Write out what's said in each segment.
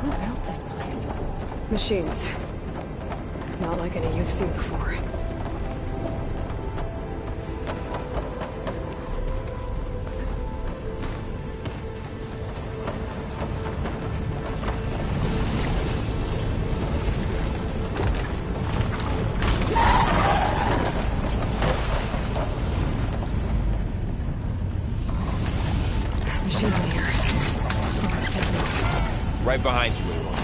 Who built this place? Machines. Not like any you've seen before. Machines in here. Right behind you, Aloy.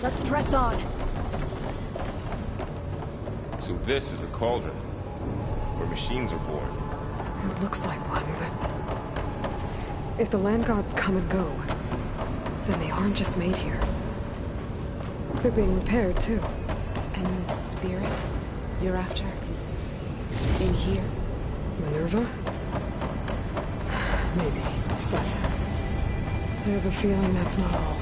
Let's press on. So this is a cauldron, where machines are born. It looks like one, but... if the land gods come and go, then they aren't just made here. They're being repaired, too. And the spirit you're after is in here? Minerva? Maybe, but... I have a feeling that's not all.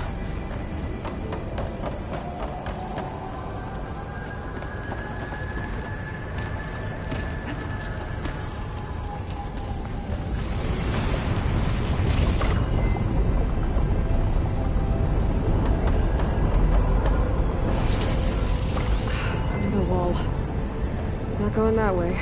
Not going that way.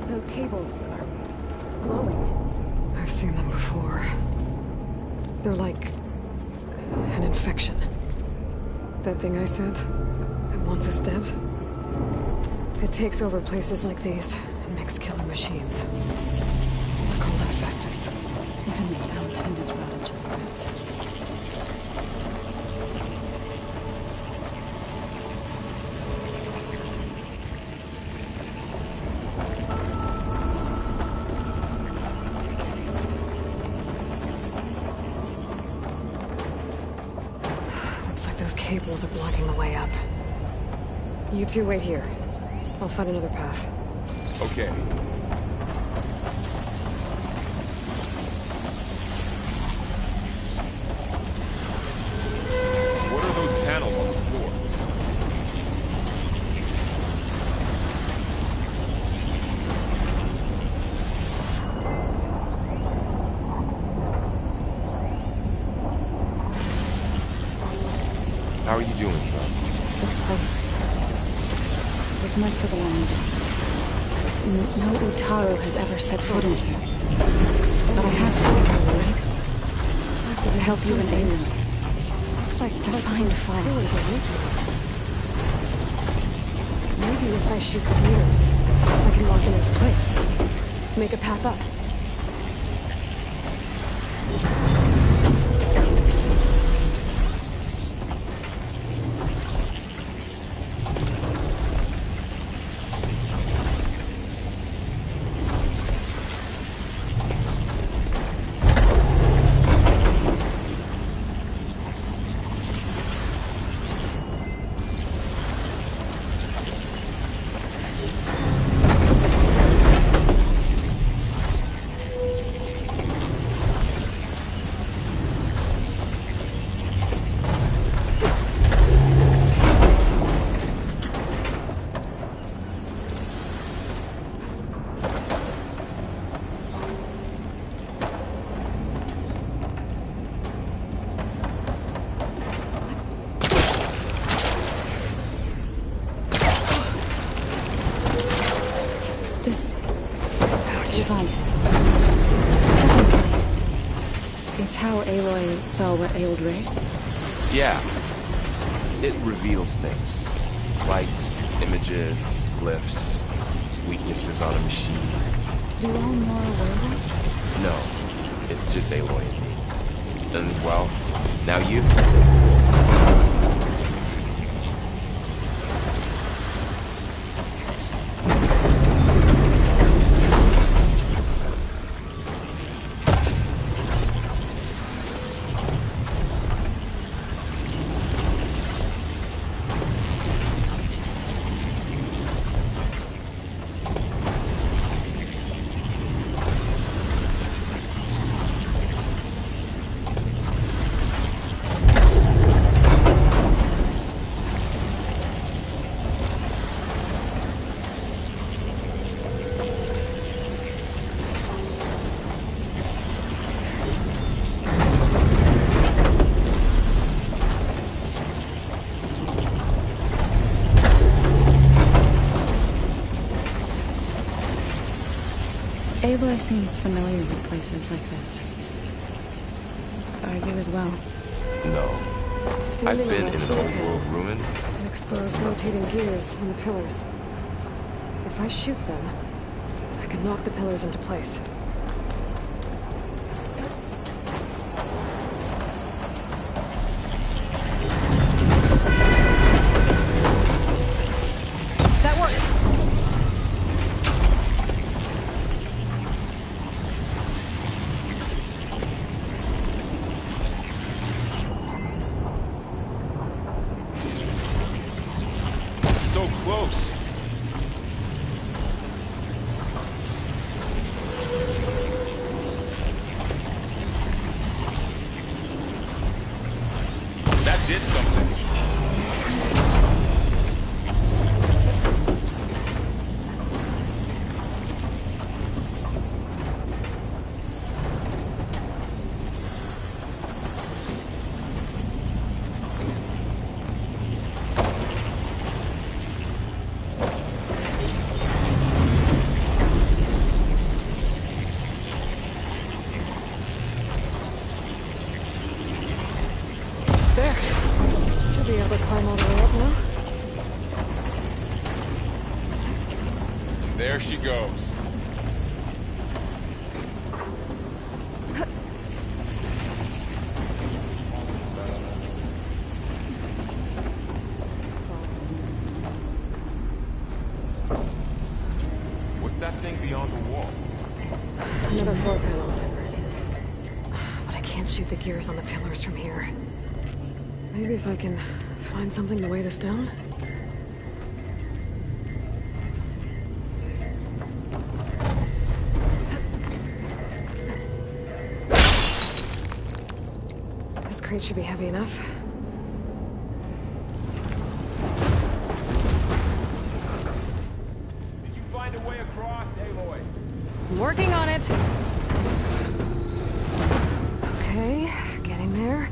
Those cables are glowing. I've seen them before. They're like... an infection. That thing I said, that once is dead. It takes over places like these and makes killing machines. It's called Hephaestus. Even the mountain is rotted to the roots. Looks like those cables are blocking the way up. You two wait here. I'll find another path. Okay. What are those panels on the floor? How are you doing, son? This place was meant for the long dance. No Utaru has ever set foot in here. But I have to, right? To help you and Aloy. Looks like To find fire. pillars are weakening. Maybe if I shoot the gears, I can lock them into place. Make a path up. This device. Second sight. It's how Aloy saw what ailed Ray. Yeah. It reveals things. Lights, images, glyphs, weaknesses on a machine. Do you all know a werewolf? No, it's just Aloy and me. And, well, now you? Aloy seems familiar with places like this. Are you as well? No. Standing I've been on in a an old footpad world ruin. and exposed rotating gears on the pillars. If I shoot them, I can knock the pillars into place. That works! So close. That did something. There. Should be able to climb all the way up now. There she goes. What's that thing beyond the wall? Another floor panel. But I can't shoot the gears on the pillars from here. Maybe if I can find something to weigh this down? This crate should be heavy enough. Did you find a way across, Aloy? I'm working on it! Okay, getting there.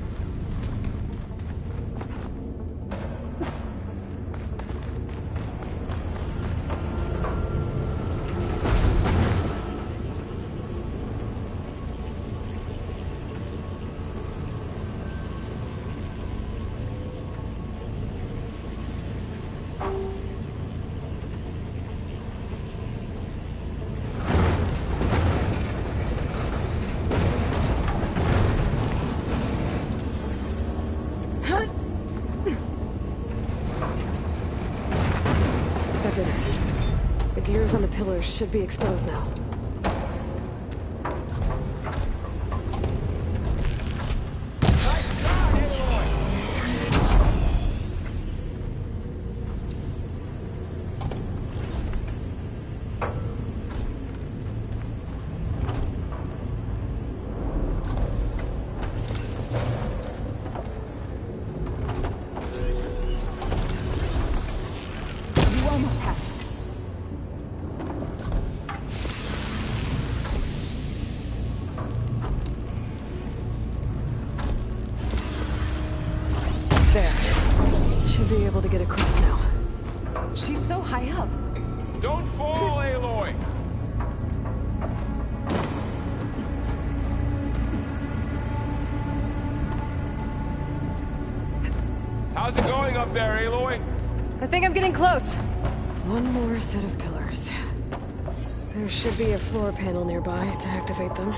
did it. The gears on the pillars should be exposed now. Should be able to get across now. She's so high up. Don't fall, Aloy! How's it going up there, Aloy? I think I'm getting close. One more set of pillars. There should be a floor panel nearby to activate them.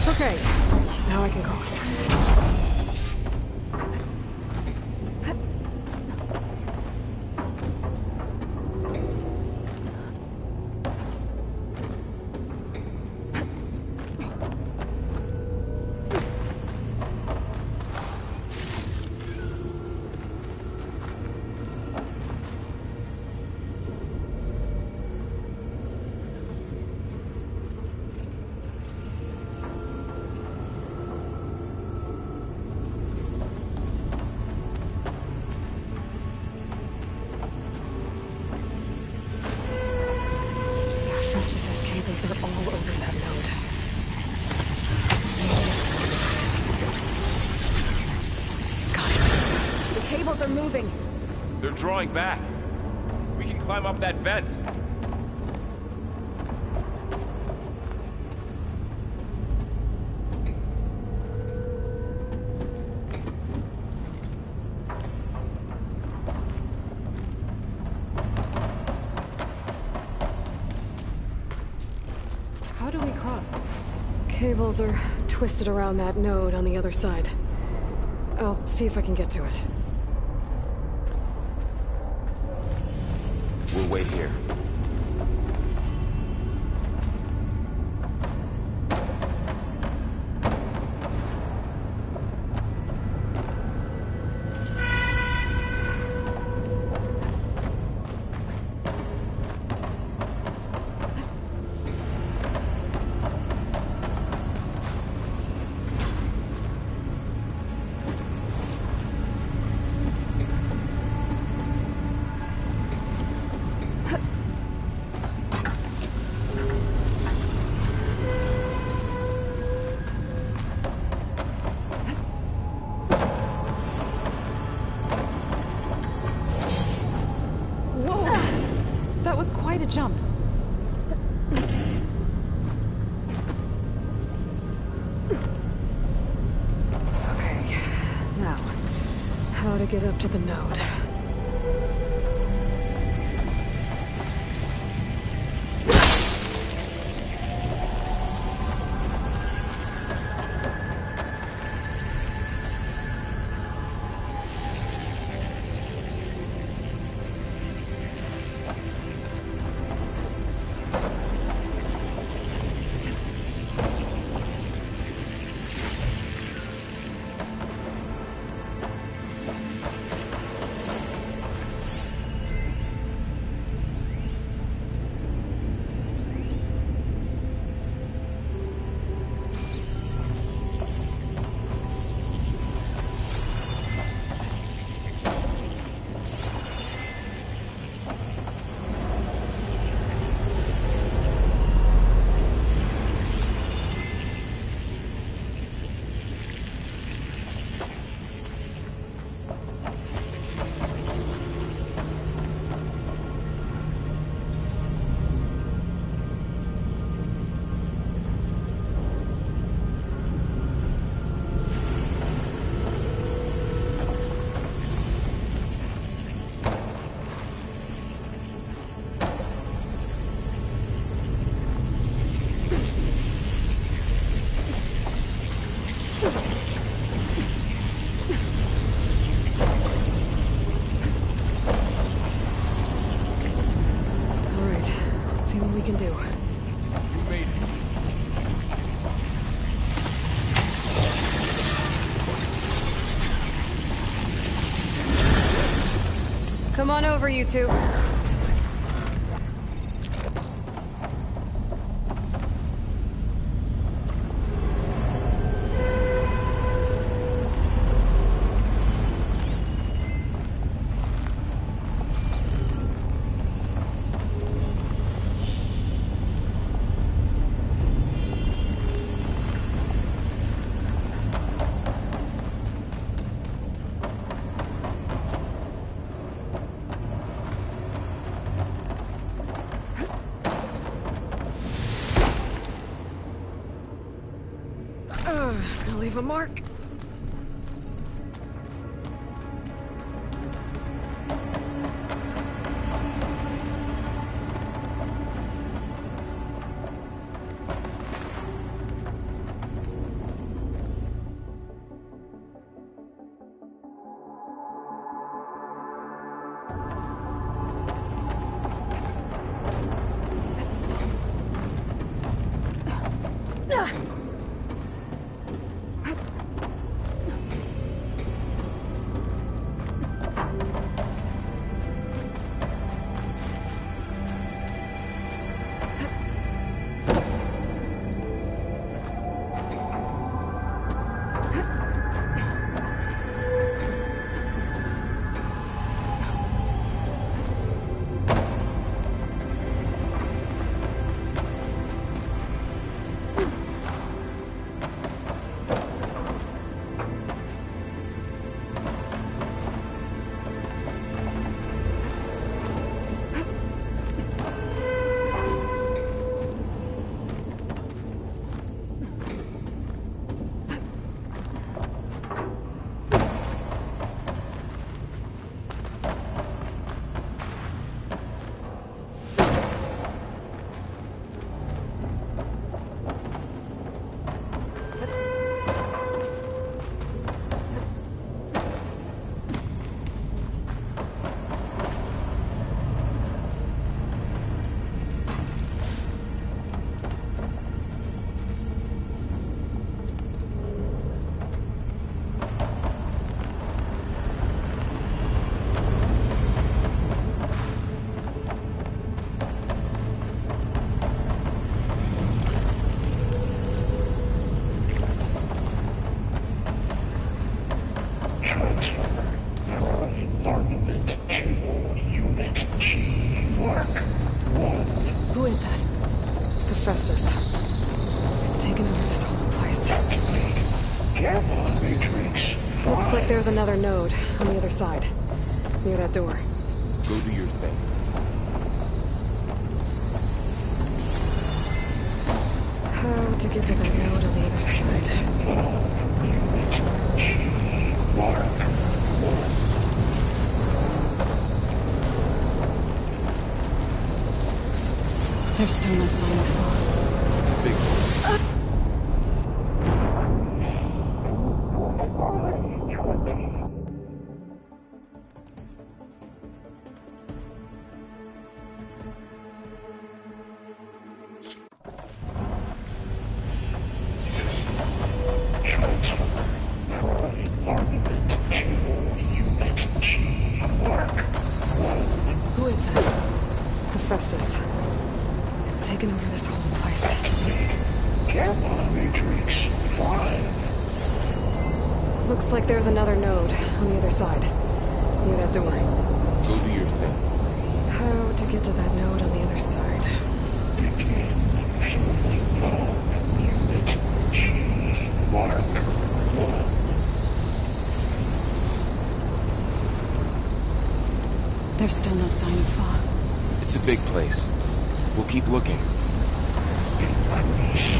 Okay, now I can cross. Festus's cables are all over that node. Got it. The cables are moving. They're drawing back. We can climb up that vent. How do we cross? Cables are twisted around that node on the other side. I'll see if I can get to it. We'll wait here. That was quite a jump. Okay, now, how to get up to the node. see what we can do. You made it. Come on over, you two. It's gonna leave a mark. Who is that? Hephaestus. It's taken over this whole place. Careful, Matrix. Looks like there's another node on the other side. Near that door. Go do your thing. How to get to that node on the other side. There's still no sign of fog. It's a big one. Who is that? Hephaestus. It's taken over this whole place. Careful, Matrix. 5. Looks like there's another node on the other side. Near that door. Go do your thing. How to get to that node on the other side. Begin fueling love. Unit G. Mark 1. There's still no sign of fog. It's a big place. We'll keep looking. Increase.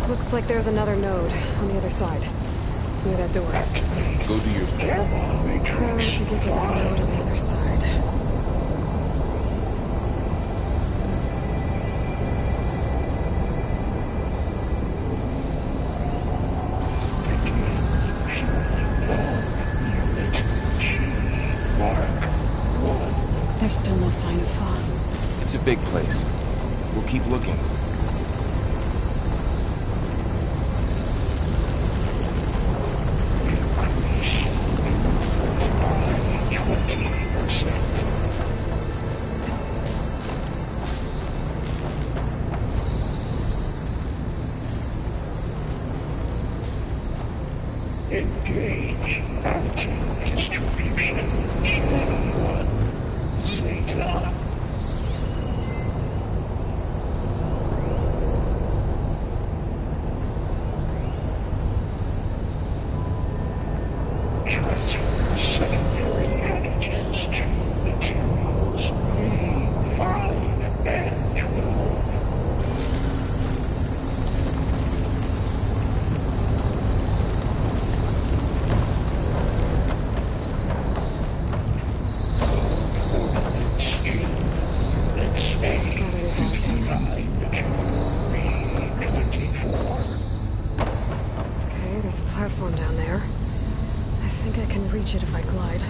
Looks like there's another node on the other side. Near that door. Go do your thing. Gamma Matrix To get to that node on the other side. There's still no sign of fog. It's a big place. We'll keep looking. Engage anti-distribution. Channel 1. Zeta. Transfer secondary packages to materials A5 and 12. Okay, there's a platform down there. I think I can reach it if I glide.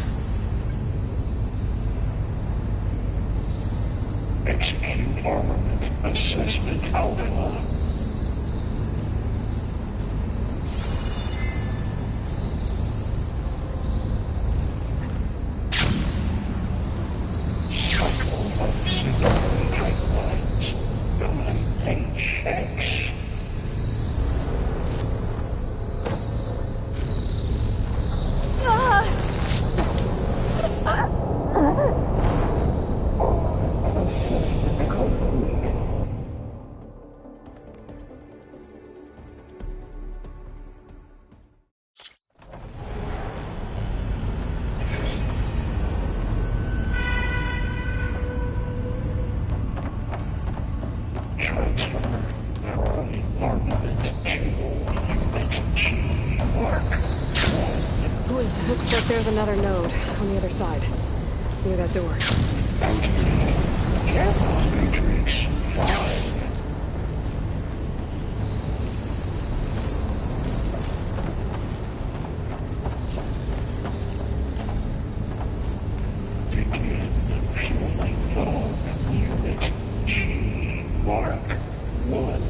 Execute armament assessment alpha. Cycle of signal pipelines. HX. Transfer prime armament to Unit G. Mark 1. Who is that? Looks like there's another node on the other side. Near that door. Activate Gamma Matrix 5. Begin fueling of Unit G. Mark 1.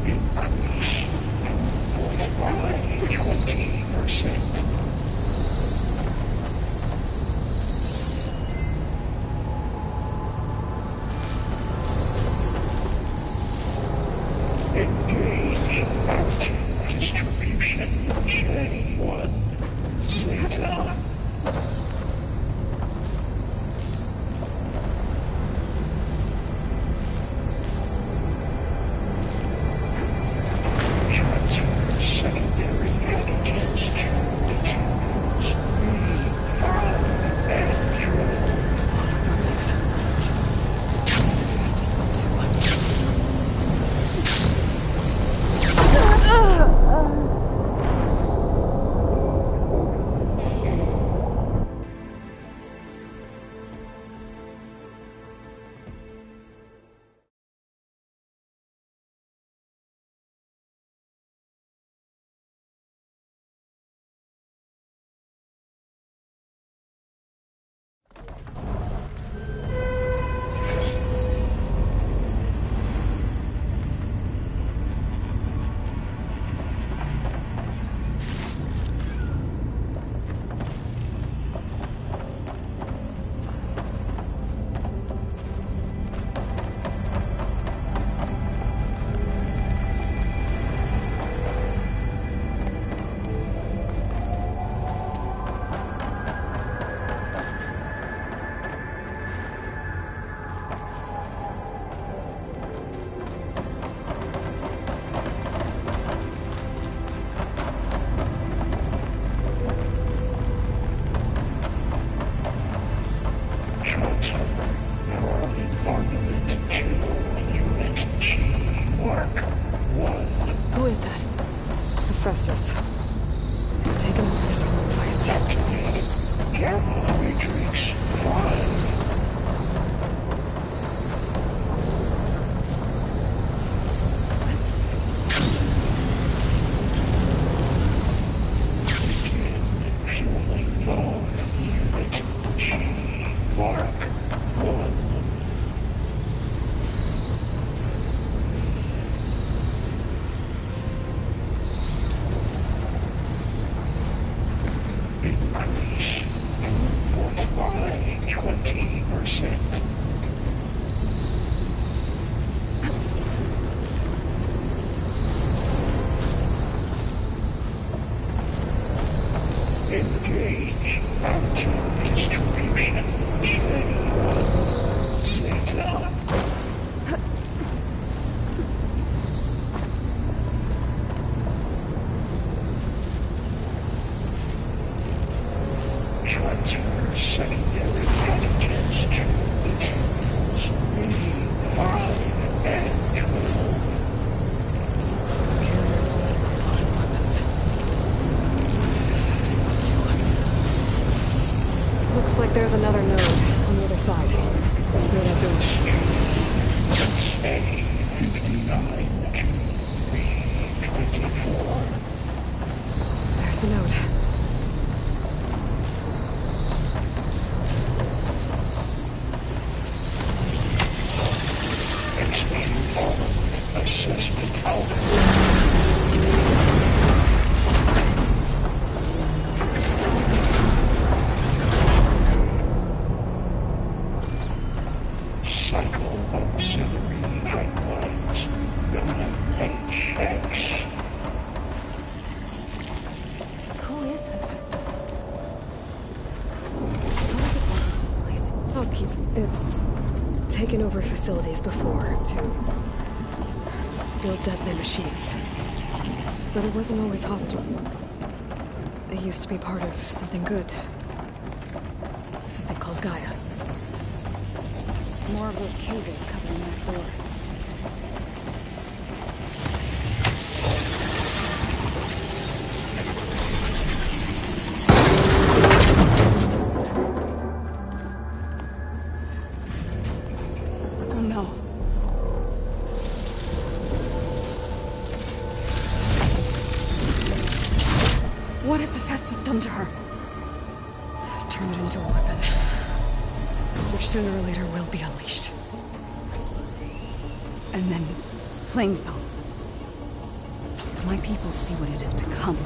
Increase 2.5 20 Monument to Unit G Mark 1. Who is that? Hephaestus. It's taken over this whole place. Activate Gamma Matrix 5. Fueling valve Unit G Mark 1. Increase throughput by 20%. Engage anti-distribution chain. Set up. Transfer secondary antigens to the tubes B5 and 12. Those carriers hold a lot of weapons. What is Hephaestus up to? Looks like there's another node on the other side. Near that door. A59 to B24. There's the node. XQ on assessment out. Cycle auxiliary pipelines. HX. Who is Hephaestus? How does it work in this place? Oh, it keeps... It's taken over facilities before to build deadly machines. But it wasn't always hostile. It used to be part of something good. Something called Gaia. More of those cages covering that door. Oh no. What has Hephaestus done to her? Turned it into a weapon. Which sooner or later will be unleashed. And then Plain Song. If my people see what it has become,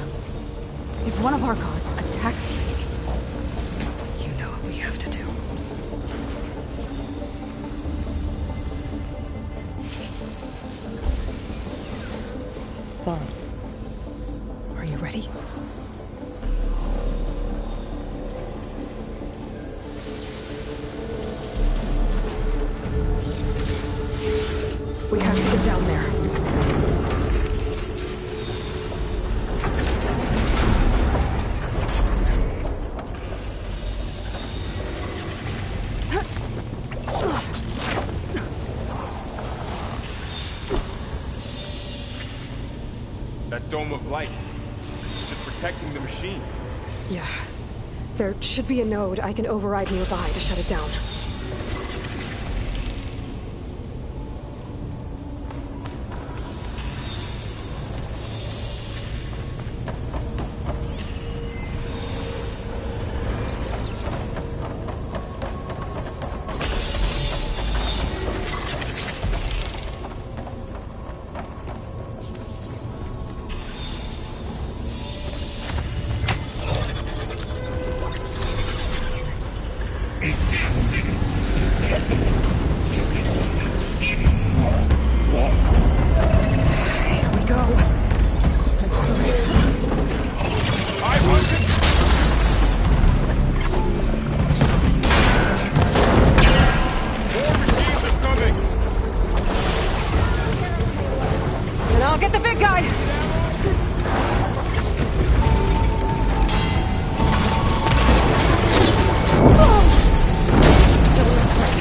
if one of our gods attacks them, You know what we have to do. Thorn. Are you ready? We have to get down there. That dome of light. Is it protecting the machine? Yeah. There should be a node I can override nearby to shut it down. Here we go. I'm sorry. 500? More machines are coming! And I'll get the big guy! Still in this fight.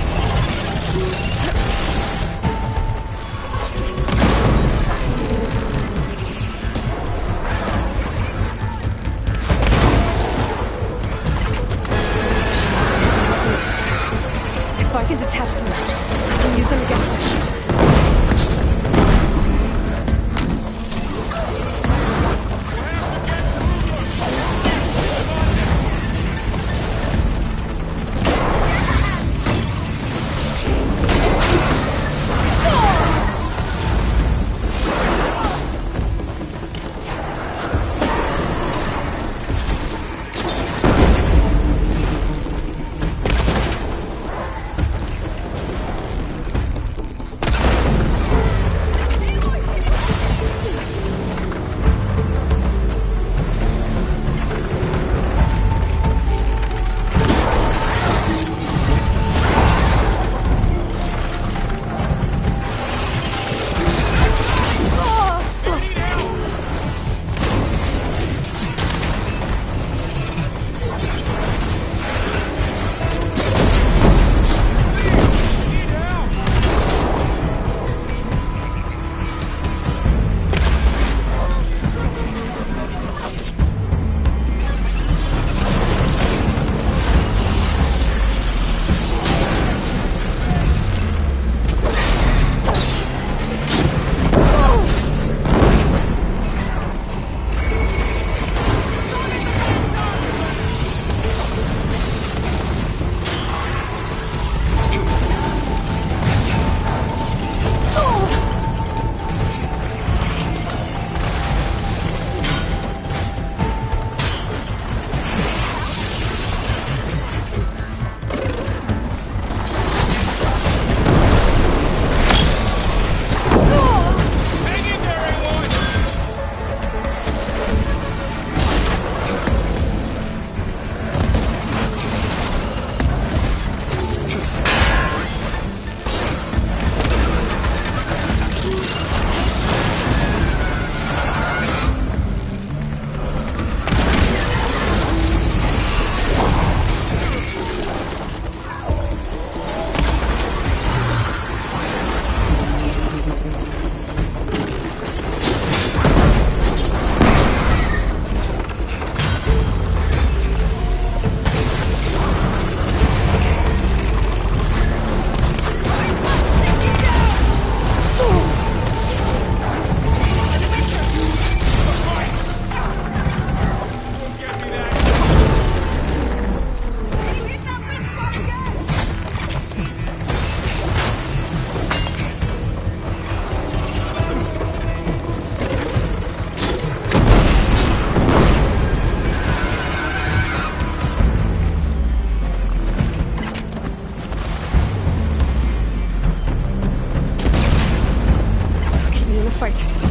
fight.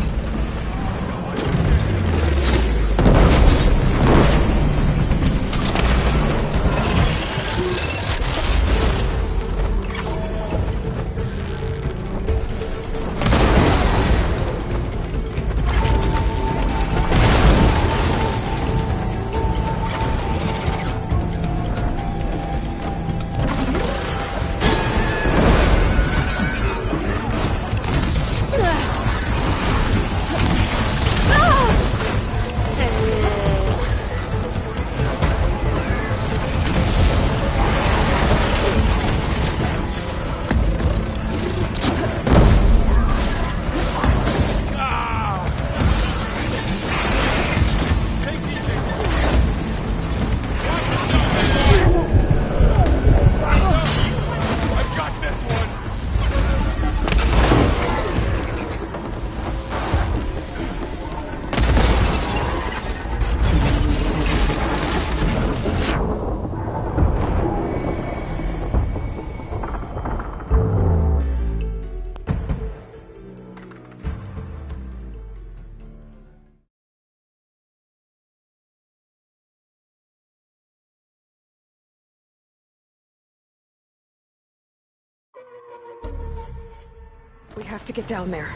I've got this one! We have to get down there.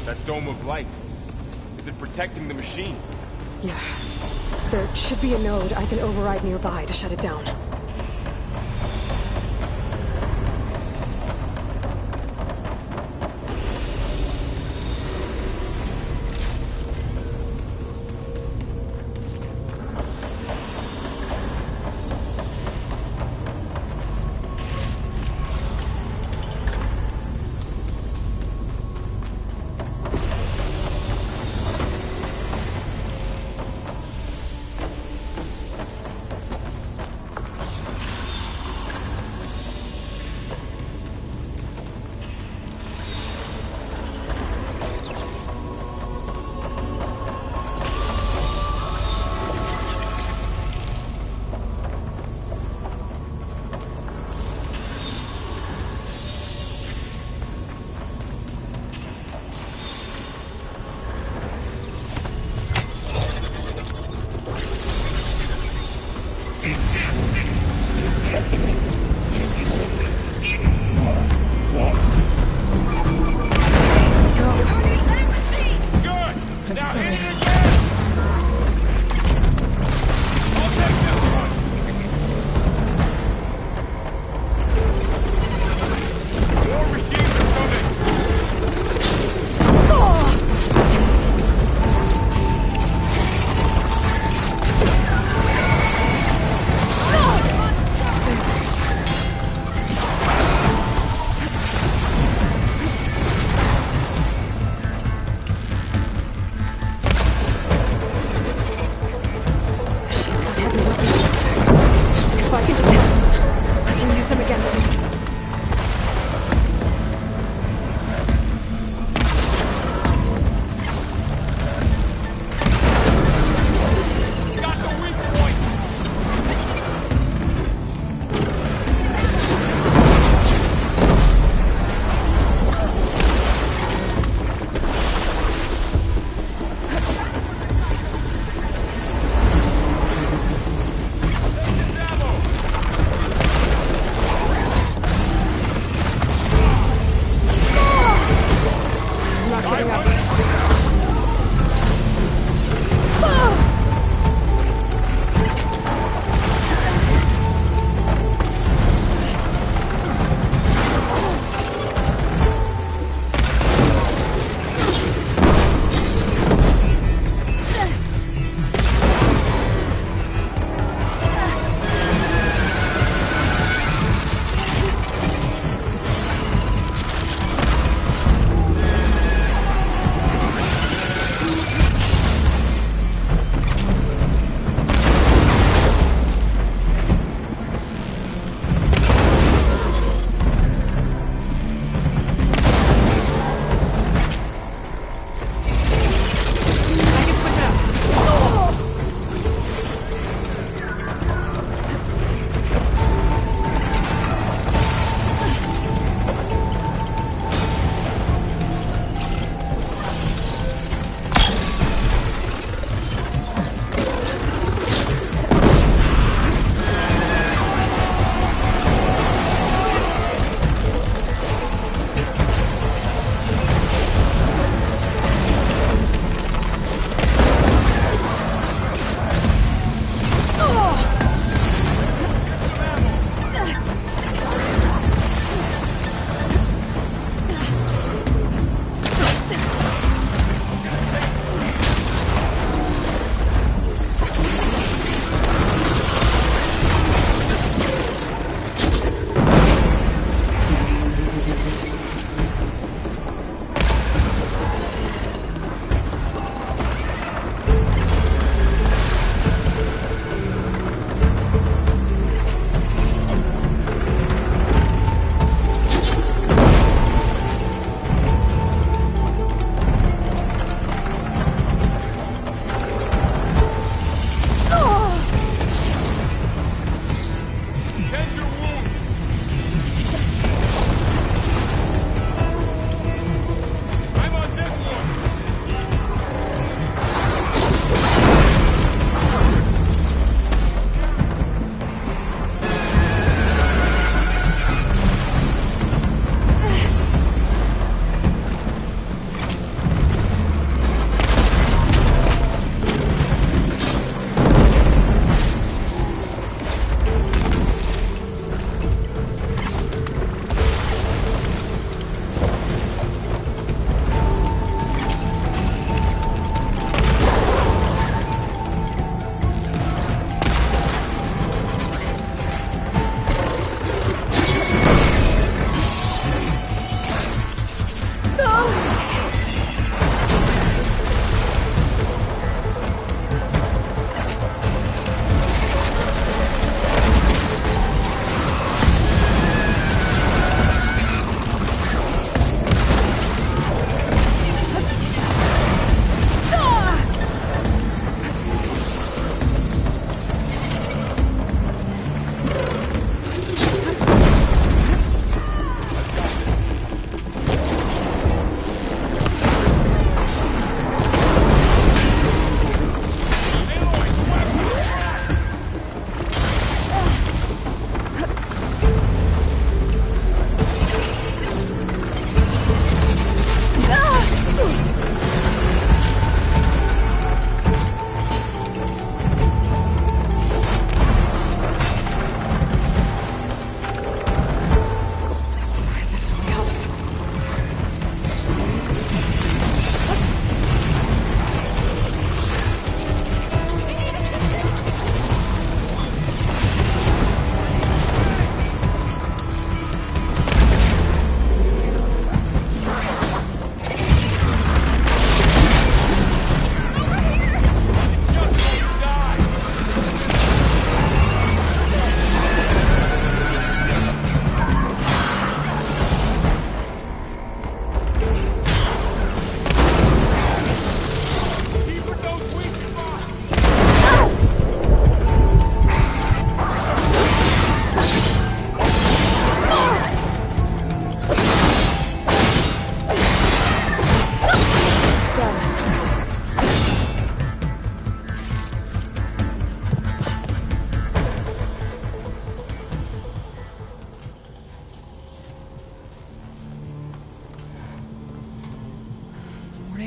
That dome of light. Is it protecting the machine? Yeah. There should be a node I can override nearby to shut it down.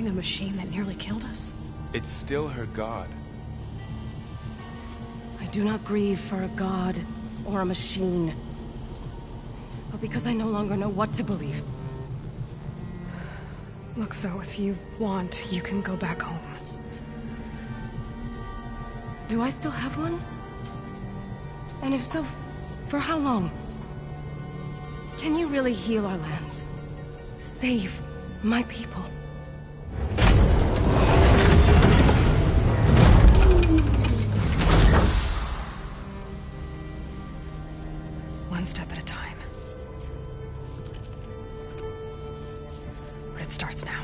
fighting a machine that nearly killed us? It's still her god. I do not grieve for a god or a machine, but because I no longer know what to believe. Look, so if you want, you can go back home. Do I still have one? And if so, for how long? Can you really heal our lands? Save my people? One step at a time. But it starts now.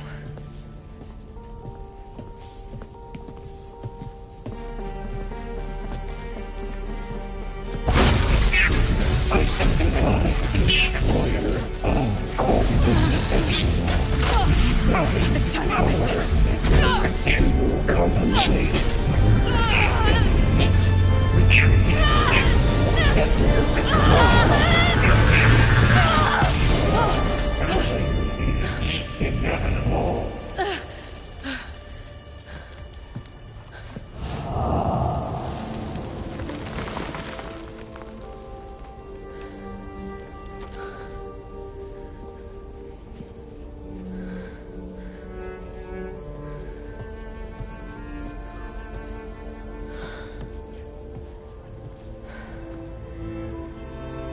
Destroyer of all It's time to harvest! to compensate. Retreat. Inevitable.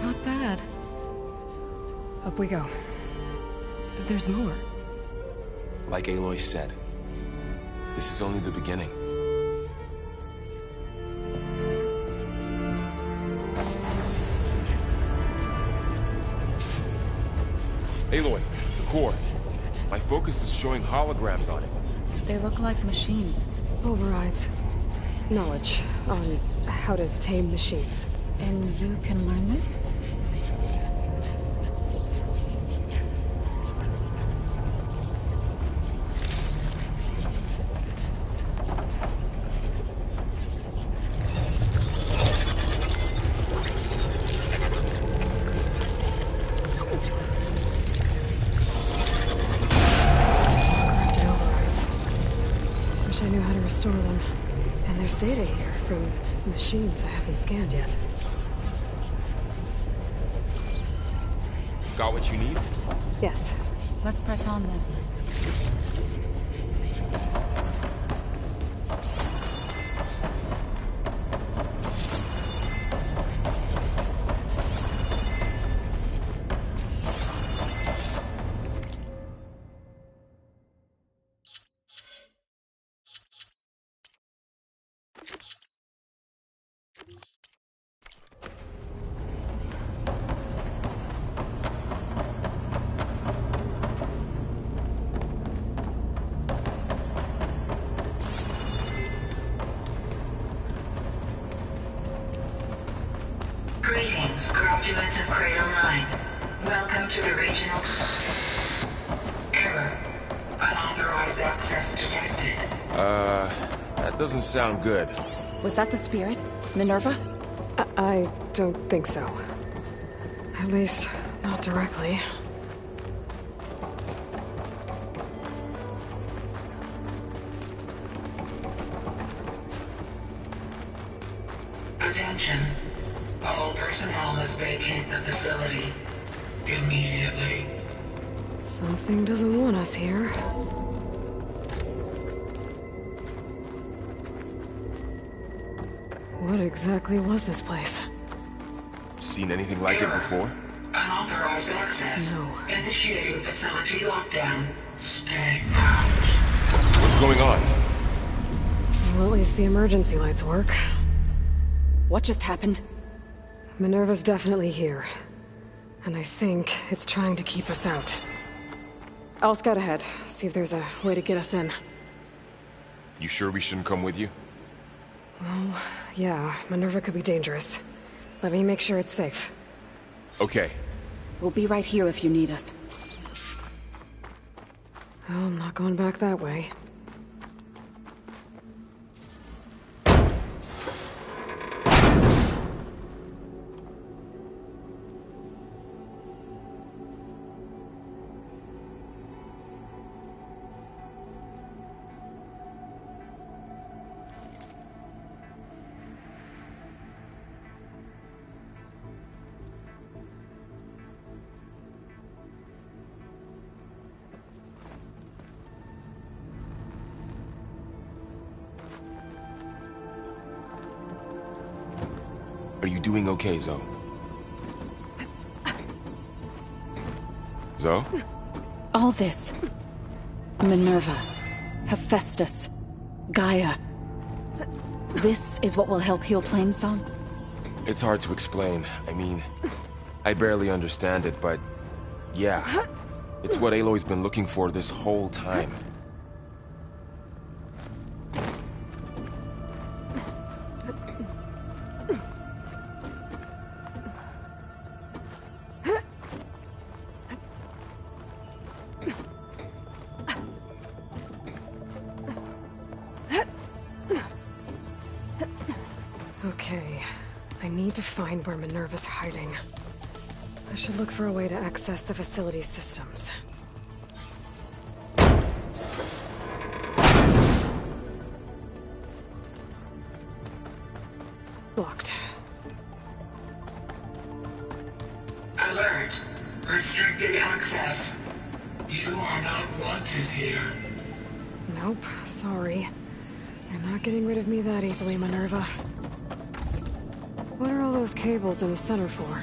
Not bad. Up we go. There's more. Like Aloy said, this is only the beginning. Aloy, the core. My focus is showing holograms on it. They look like machines. Overrides. Knowledge on how to tame machines. And you can learn this? Corrupted overrides. Wish I knew how to restore them. And there's data here from machines I haven't scanned yet. Got what you need? Yes. Let's press on then. Greetings, graduates of Cradle 9. Welcome to the regional... Error. Unauthorized access detected. That doesn't sound good. Was that the spirit? Minerva? I don't think so. At least, not directly. Attention. All personnel must vacate the facility. Immediately. Something doesn't want us here. What exactly was this place? Seen anything like it before? Unauthorized access. No. Initiating facility lockdown. Stay out. What's going on? Well, at least the emergency lights work. What just happened? Minerva's definitely here. And I think it's trying to keep us out. I'll scout ahead, see if there's a way to get us in. You sure we shouldn't come with you? Well, yeah, Minerva could be dangerous. Let me make sure it's safe. Okay. We'll be right here if you need us. Oh, I'm not going back that way. Are you doing okay, Zoe? Zoe? All this. Minerva. Hephaestus. Gaia. This is what will help heal Plainsong? It's hard to explain. I mean, I barely understand it, but yeah. It's what Aloy's been looking for this whole time. Okay, I need to find where Minerva's hiding. I should look for a way to access the facility systems. Locked. Alert. Restricted access. You are not wanted here. Nope, sorry. You're not getting rid of me that easily, Minerva. What are all those cables in the center for?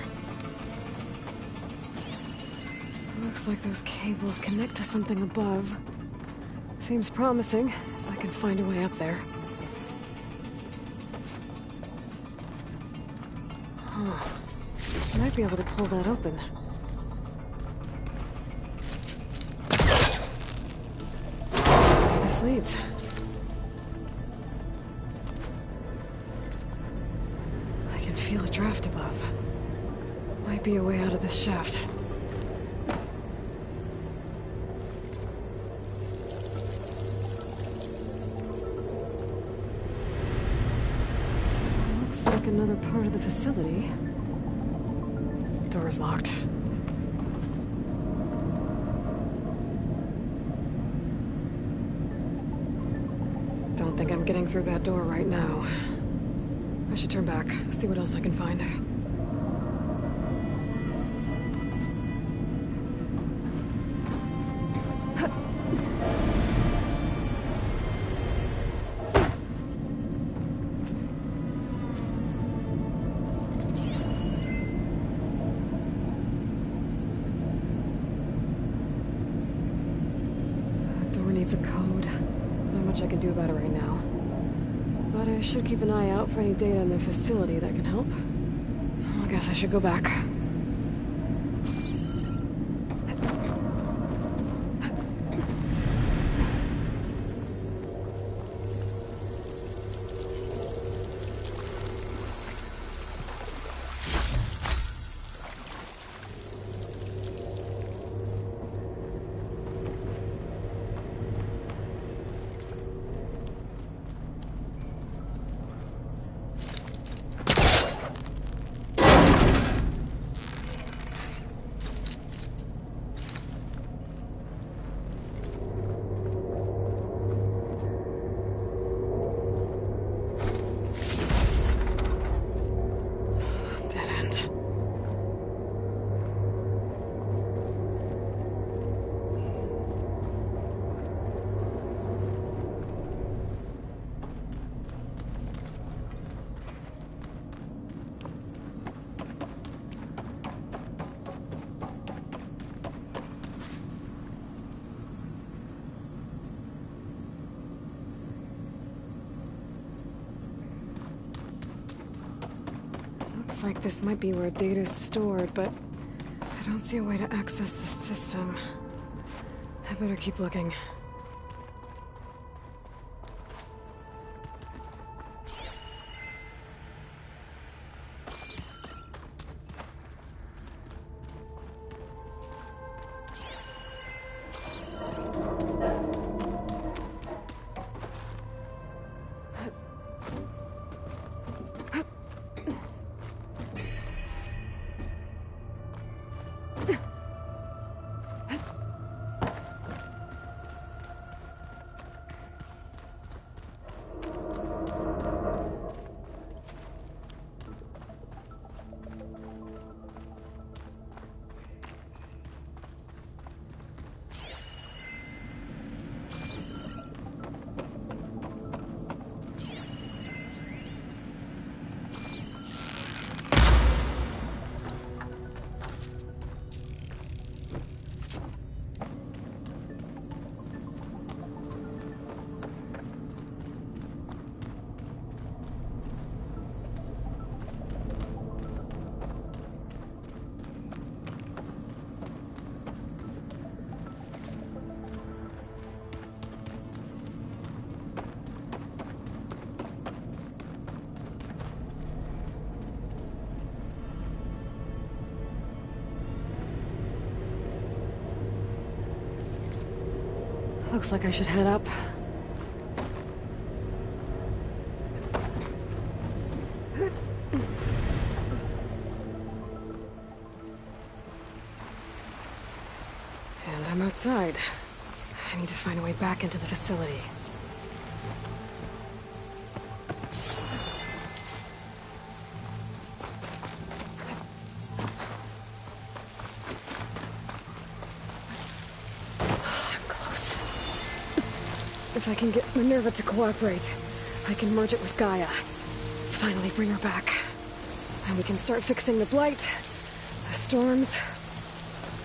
Looks like those cables connect to something above. Seems promising, if I can find a way up there. Huh. Might be able to pull that open. Where this leads. I can feel a draft above. Might be a way out of this shaft. Looks like another part of the facility. Door's locked. Don't think I'm getting through that door right now. I should turn back, see what else I can find. Door needs a code. Not much I can do about it right now. But I should keep an eye out for any data in the facility that can help. I guess I should go back. Dead end. Looks like this might be where data's stored, but I don't see a way to access the system. I better keep looking. Looks like I should head up. And I'm outside. I need to find a way back into the facility. If I can get Minerva to cooperate, I can merge it with Gaia. Finally bring her back. And we can start fixing the Blight, the storms,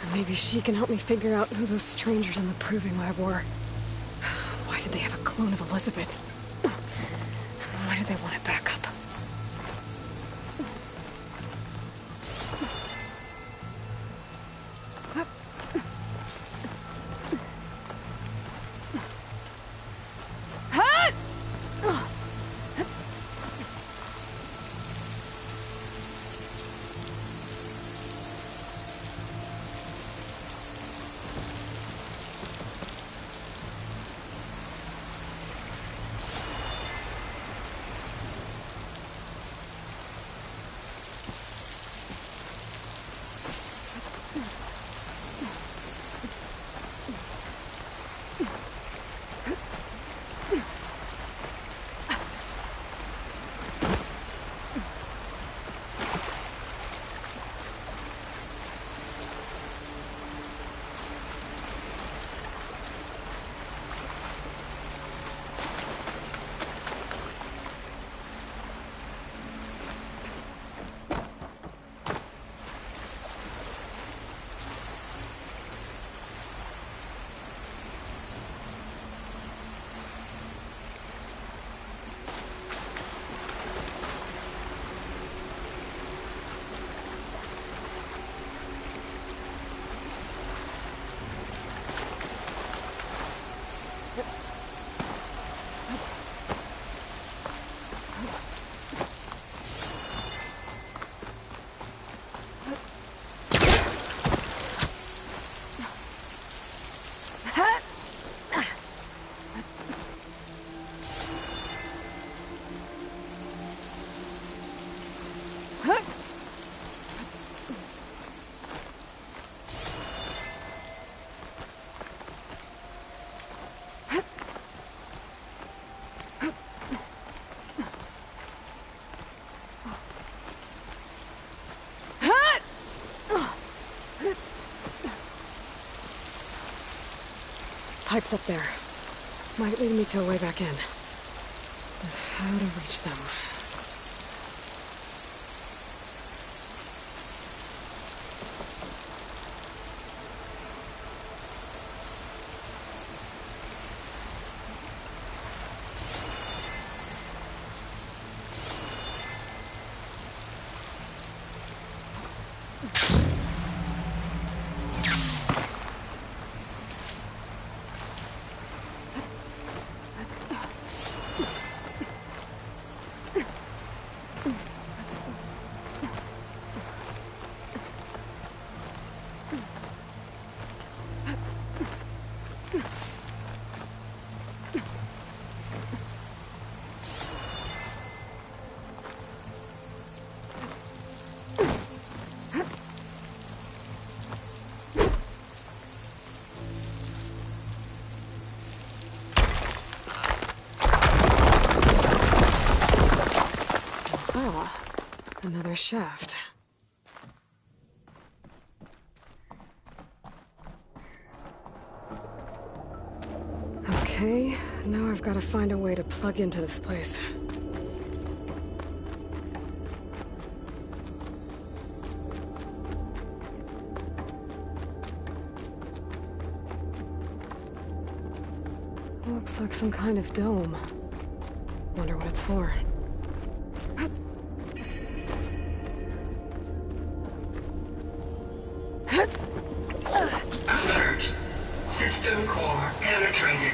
and maybe she can help me figure out who those strangers in the Proving Lab were. Why did they have a clone of Elizabeth? Why did they want it back up? Pipe's up there. Might lead me to a way back in. But how to reach them? Another shaft. Okay, now I've got to find a way to plug into this place. Looks like some kind of dome. Wonder what it's for. Alert. System core penetrated.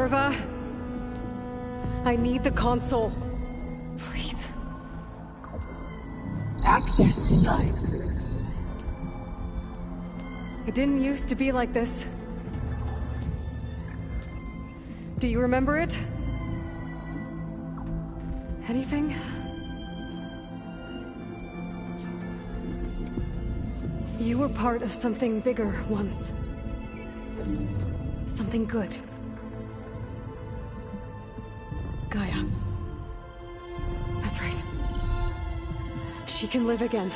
Minerva! I need the console. Please. Access denied. It didn't used to be like this. Do you remember it? Anything? You were part of something bigger once. Something good. Gaia. That's right. She can live again.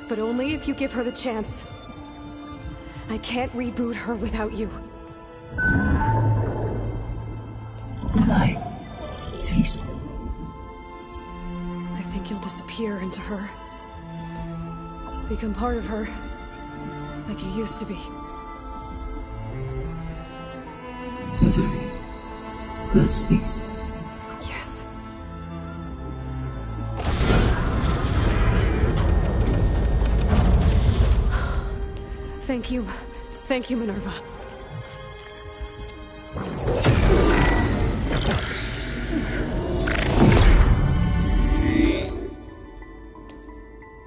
But only if you give her the chance. I can't reboot her without you. Lie. Cease. I think you'll disappear into her. Become part of her. Like you used to be. Desiree. The cease. Yes. Thank you. Thank you, Minerva.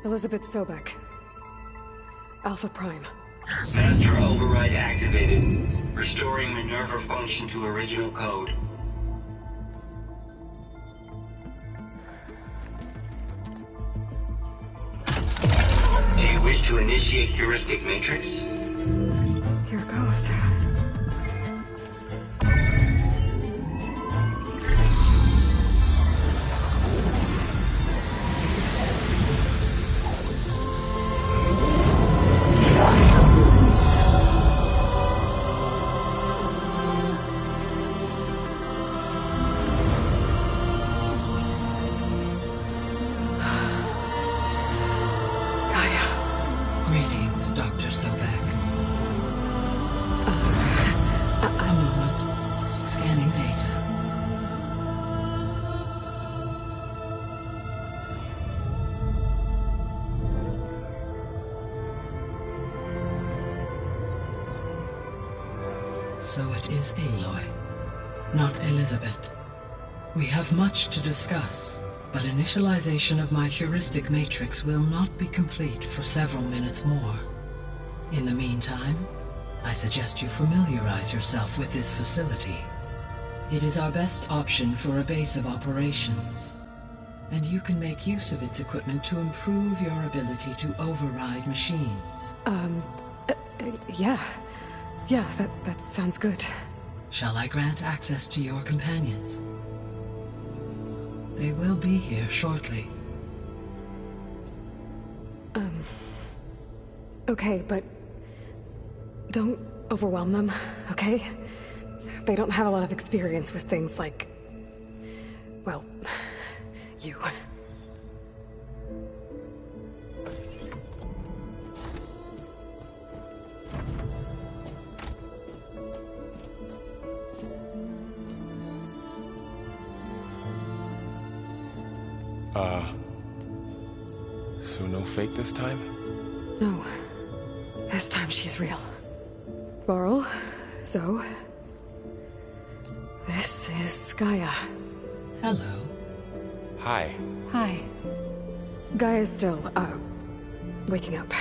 Elizabeth Sobek. Alpha Prime. Master override activated. Restoring Minerva function to original code. Do you wish to initiate heuristic matrix? Here goes. Greetings, Dr. Sobek. A moment. Scanning data. So it is Aloy, not Elizabeth. We have much to discuss, but initialization of my heuristic matrix will not be complete for several minutes more. In the meantime, I suggest you familiarize yourself with this facility. It is our best option for a base of operations, and you can make use of its equipment to improve your ability to override machines. Yeah. Yeah, that sounds good. Shall I grant access to your companions? They will be here shortly. Okay, but don't overwhelm them, okay? They don't have a lot of experience with things like, well, you. So no fake this time? No. This time she's real. Varl, Zoe. This is Gaia. Hello. Hi. Hi. Gaia's still, waking up.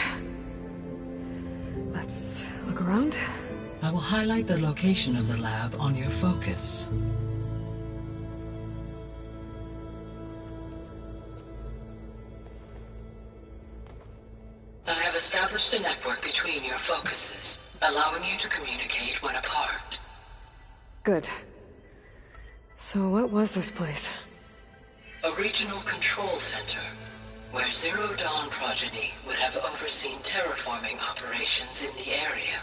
Let's look around. I will highlight the location of the lab on your focus. I have established a network between your focuses, allowing you to communicate when apart. Good. So what was this place? A regional control center, where Zero Dawn progeny would have overseen terraforming operations in the area.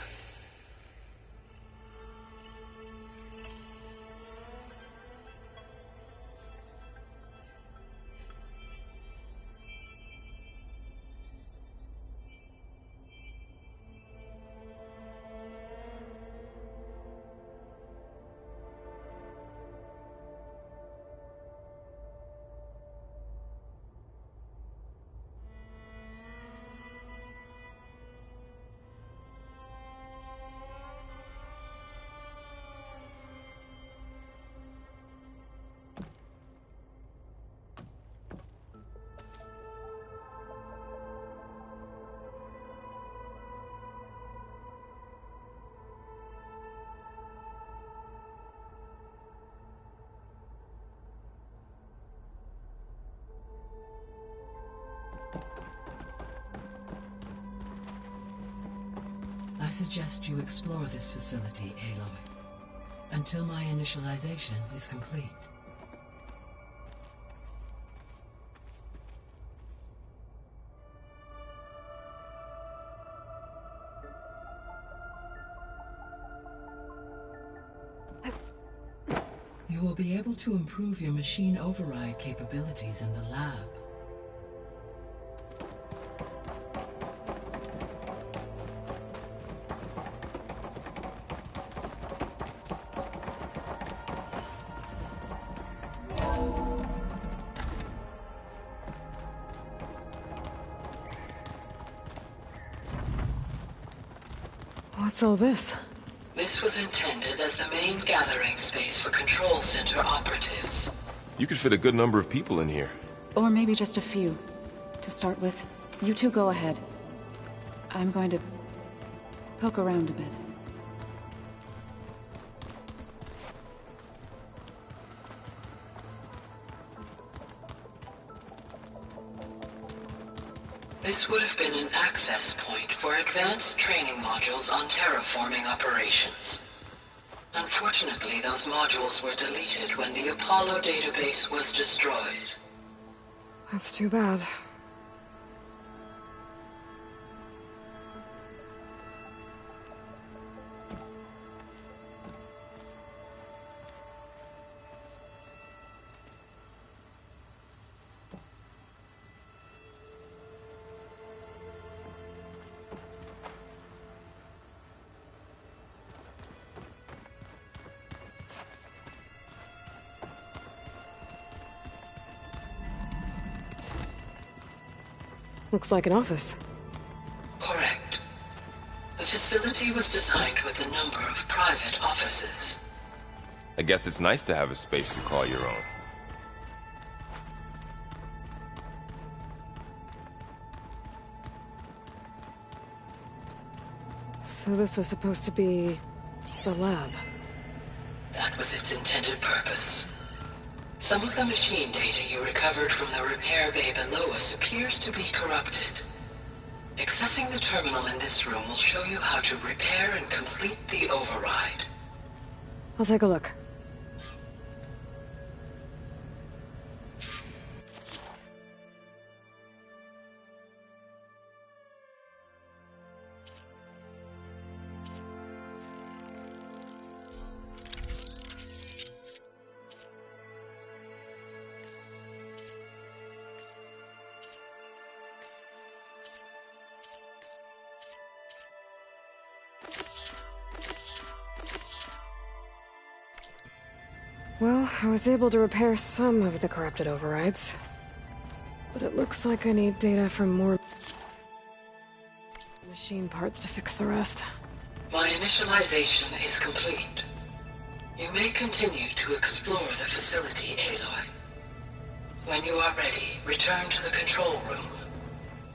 suggest you explore this facility, Aloy, until my initialization is complete. You will be able to improve your machine override capabilities in the lab. What's all this? This was intended as the main gathering space for Control Center operatives. You could fit a good number of people in here. Or maybe just a few. To start with, you two go ahead. I'm going to poke around a bit. This would have been an access point for advanced training modules on terraforming operations. Unfortunately, those modules were deleted when the Apollo database was destroyed. That's too bad. Looks like an office. Correct. The facility was designed with a number of private offices. I guess it's nice to have a space to call your own. So this was supposed to be the lab. That was its intended purpose. Some of the machine data you recovered from the repair bay below us appears to be corrupted. Accessing the terminal in this room will show you how to repair and complete the override. I'll take a look. Well, I was able to repair some of the corrupted overrides. But it looks like I need data from more machine parts to fix the rest. My initialization is complete. You may continue to explore the facility, Aloy. When you are ready, return to the control room.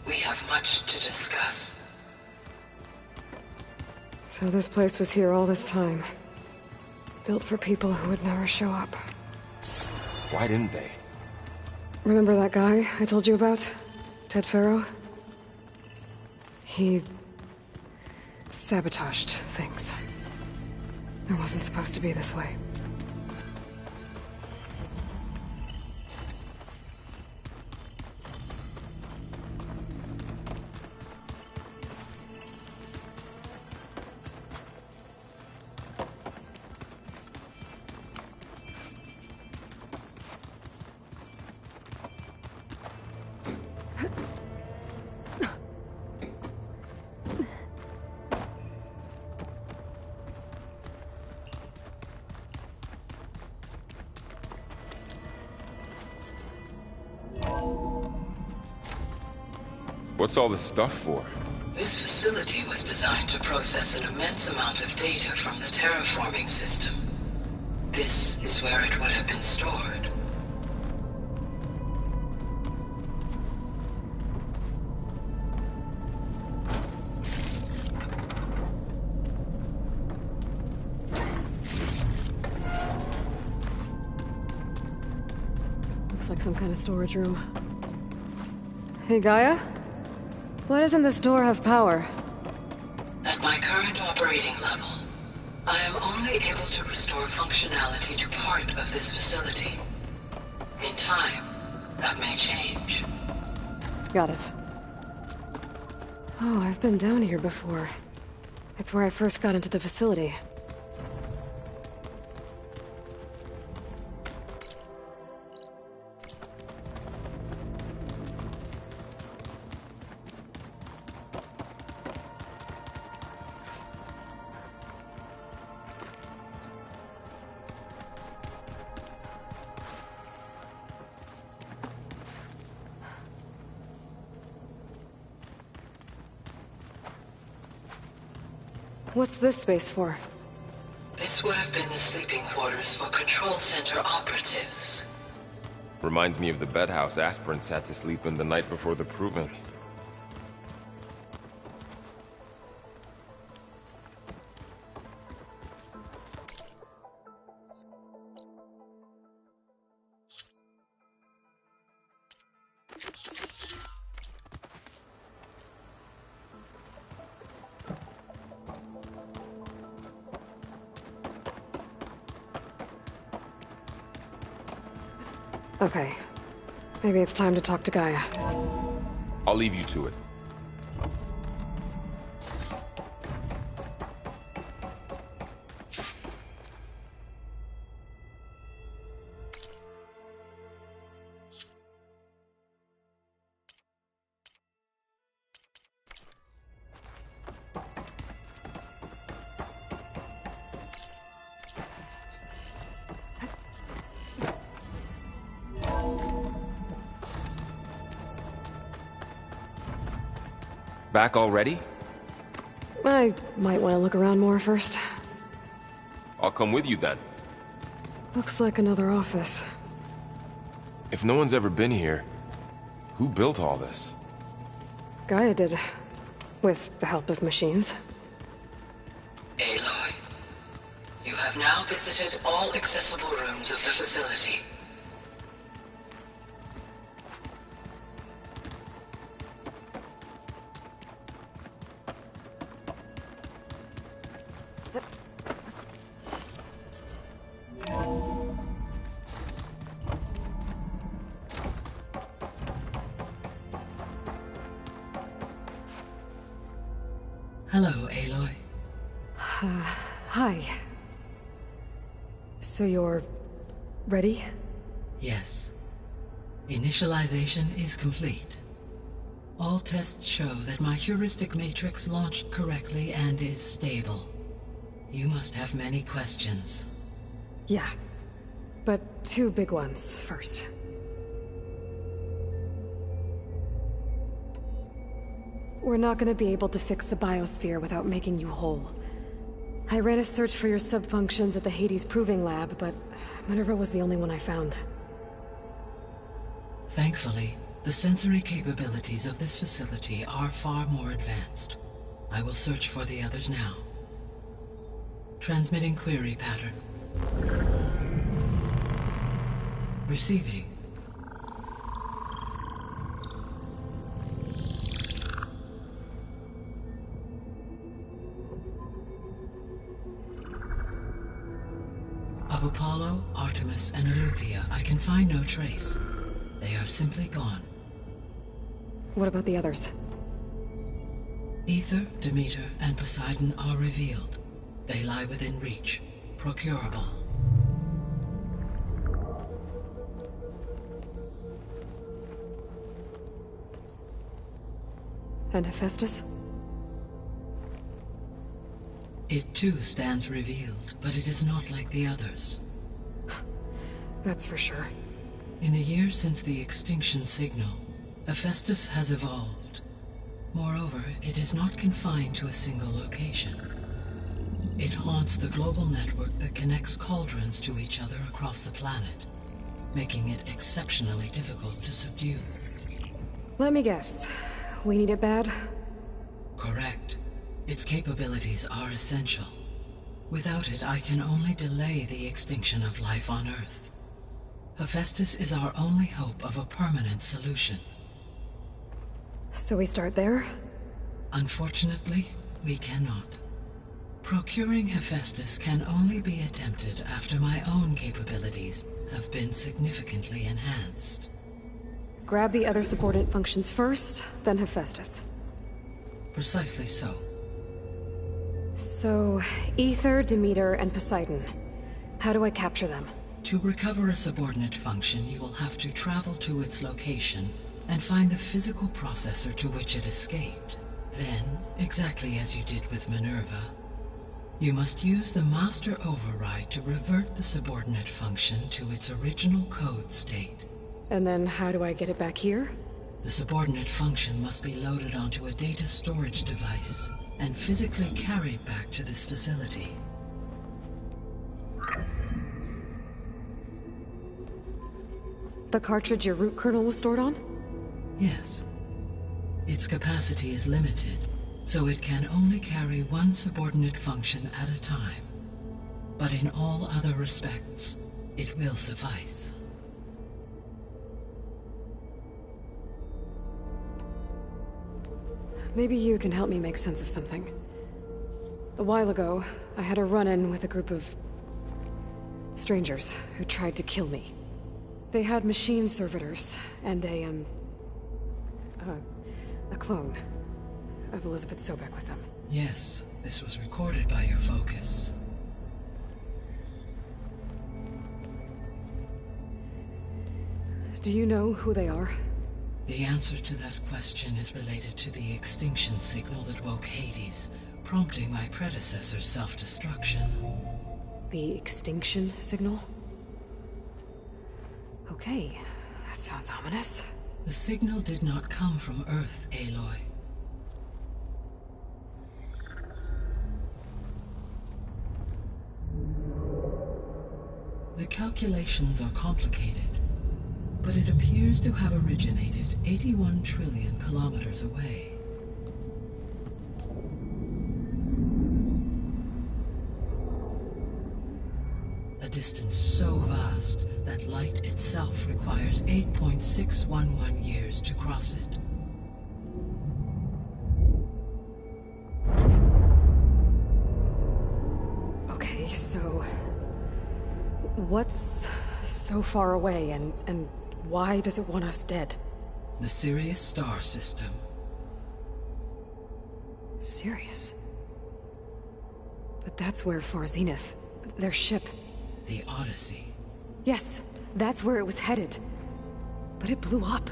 We have much to discuss. So this place was here all this time. Built for people who would never show up. Why didn't they? Remember that guy I told you about? Ted Faro? He sabotaged things. It wasn't supposed to be this way. What's all this stuff for? This facility was designed to process an immense amount of data from the terraforming system. This is where it would have been stored. Looks like some kind of storage room. Hey, Gaia? Why doesn't this door have power? At At my current operating level, I am only able to restore functionality to part of this facility. In time, that may change. Got it. Oh, I've been down here before. It's where I first got into the facility. What's this space for? This would have been the sleeping quarters for Control Center operatives. Reminds me of the bedhouse aspirants had to sleep in the night before the proving. Okay. Maybe it's time to talk to Gaia. I'll leave you to it. Back already? I might want to look around more first. I'll come with you then. Looks like another office. If no one's ever been here, who built all this? Gaia did. With the help of machines. Aloy, you have now visited all accessible rooms of the facility. Hello, Aloy. Hi. So you're... ready? Yes. Initialization is complete. All tests show that my heuristic matrix launched correctly and is stable. You must have many questions. Yeah. But two big ones first. We're not gonna be able to fix the biosphere without making you whole. I ran a search for your subfunctions at the Hades Proving Lab, but Minerva was the only one I found. Thankfully, the sensory capabilities of this facility are far more advanced. I will search for the others now. Transmitting query pattern. Receiving. Of Apollo, Artemis, and Eleuthia, I can find no trace. They are simply gone. What about the others? Aether, Demeter, and Poseidon are revealed. They lie within reach, procurable. And Hephaestus? It too stands revealed, but it is not like the others. That's for sure. In the years since the extinction signal, Hephaestus has evolved. Moreover, it is not confined to a single location. It haunts the global network that connects cauldrons to each other across the planet, making it exceptionally difficult to subdue. Let me guess. We need it bad? Correct. Its capabilities are essential. Without it, I can only delay the extinction of life on Earth. Hephaestus is our only hope of a permanent solution. So we start there? Unfortunately, we cannot. Procuring Hephaestus can only be attempted after my own capabilities have been significantly enhanced. Grab the other subordinate functions first, then Hephaestus. Precisely so. So, Aether, Demeter, and Poseidon. How do I capture them? To recover a subordinate function, you will have to travel to its location and find the physical processor to which it escaped. Then, exactly as you did with Minerva, you must use the Master Override to revert the subordinate function to its original code state. And then how do I get it back here? The subordinate function must be loaded onto a data storage device and physically carried back to this facility. The cartridge your root kernel was stored on? Yes. Its capacity is limited, so it can only carry one subordinate function at a time. But in all other respects, it will suffice. Maybe you can help me make sense of something. A while ago, I had a run-in with a group of strangers who tried to kill me. They had machine servitors and a clone of Elizabeth Sobek with them. Yes, this was recorded by your focus. Do you know who they are? The answer to that question is related to the extinction signal that woke Hades, prompting my predecessor's self-destruction. The extinction signal? Okay, that sounds ominous. The signal did not come from Earth, Aloy. The calculations are complicated, but it appears to have originated 81 trillion kilometers away. A distance so vast that light itself requires 8.611 years to cross it. Okay, so what's so far away and why does it want us dead? The Sirius star system. Sirius? But that's where Far Zenith, their ship... The Odyssey. Yes, that's where it was headed. But it blew up.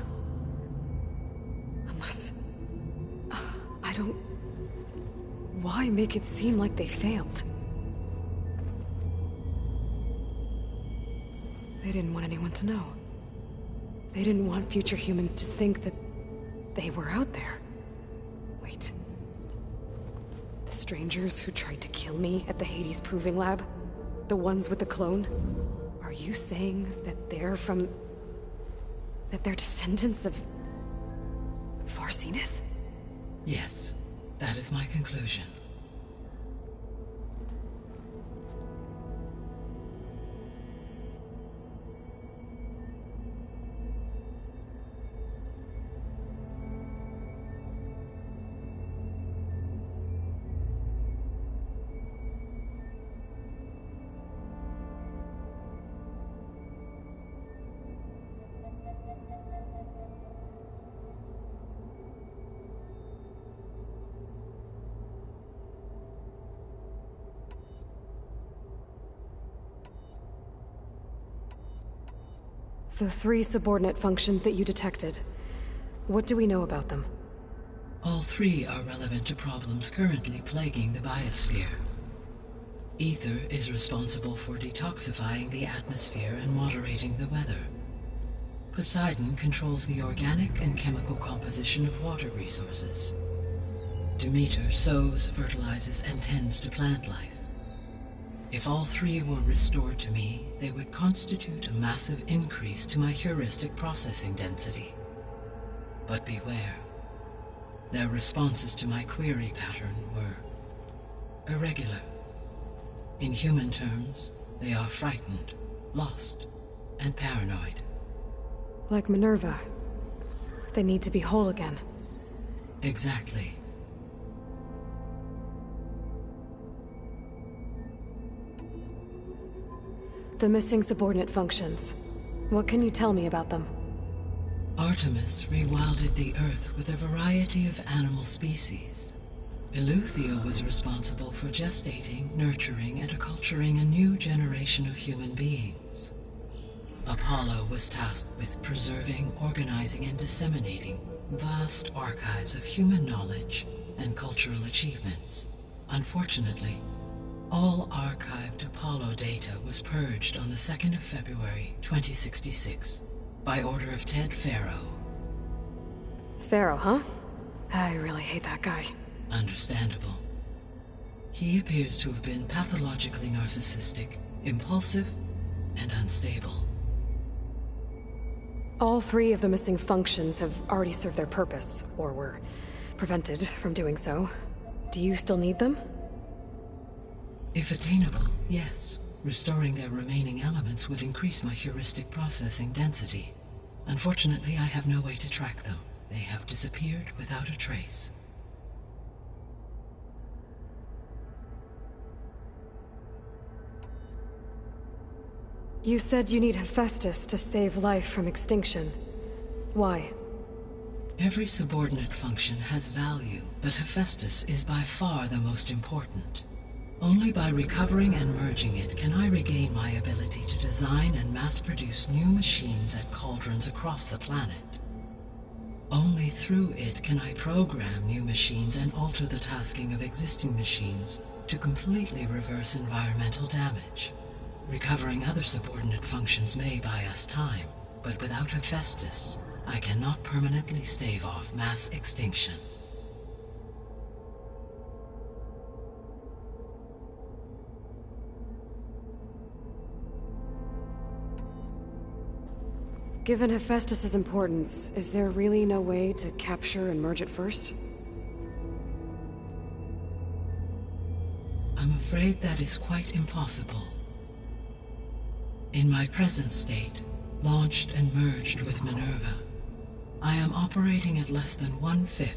Unless... I don't... Why make it seem like they failed? They didn't want anyone to know. They didn't want future humans to think that they were out there. Wait. The strangers who tried to kill me at the Hades Proving Lab? The ones with the clone? Are you saying that they're from... that they're descendants of... Far Zenith? Yes, that is my conclusion. The 3 subordinate functions that you detected. What do we know about them? All 3 are relevant to problems currently plaguing the biosphere. Aether is responsible for detoxifying the atmosphere and moderating the weather. Poseidon controls the organic and chemical composition of water resources. Demeter sows, fertilizes, and tends to plant life. If all 3 were restored to me, they would constitute a massive increase to my heuristic processing density. But beware. Their responses to my query pattern were irregular. In human terms, they are frightened, lost, and paranoid. Like Minerva. They need to be whole again. Exactly. The missing subordinate functions. What can you tell me about them? Artemis rewilded the Earth with a variety of animal species. Eleuthia was responsible for gestating, nurturing, and acculturating a new generation of human beings. Apollo was tasked with preserving, organizing, and disseminating vast archives of human knowledge and cultural achievements. Unfortunately, all archived Apollo data was purged on the 2nd of February, 2066, by order of Ted Faro. Pharaoh, huh? I really hate that guy. Understandable. He appears to have been pathologically narcissistic, impulsive, and unstable. All 3 of the missing functions have already served their purpose, or were prevented from doing so. Do you still need them? If attainable, yes. Restoring their remaining elements would increase my heuristic processing density. Unfortunately, I have no way to track them. They have disappeared without a trace. You said you need Hephaestus to save life from extinction. Why? Every subordinate function has value, but Hephaestus is by far the most important. Only by recovering and merging it can I regain my ability to design and mass-produce new machines at cauldrons across the planet. Only through it can I program new machines and alter the tasking of existing machines to completely reverse environmental damage. Recovering other subordinate functions may buy us time, but without Hephaestus, I cannot permanently stave off mass extinction. Given Hephaestus's importance, is there really no way to capture and merge it first? I'm afraid that is quite impossible. In my present state, launched and merged with Minerva, I am operating at less than 1/5,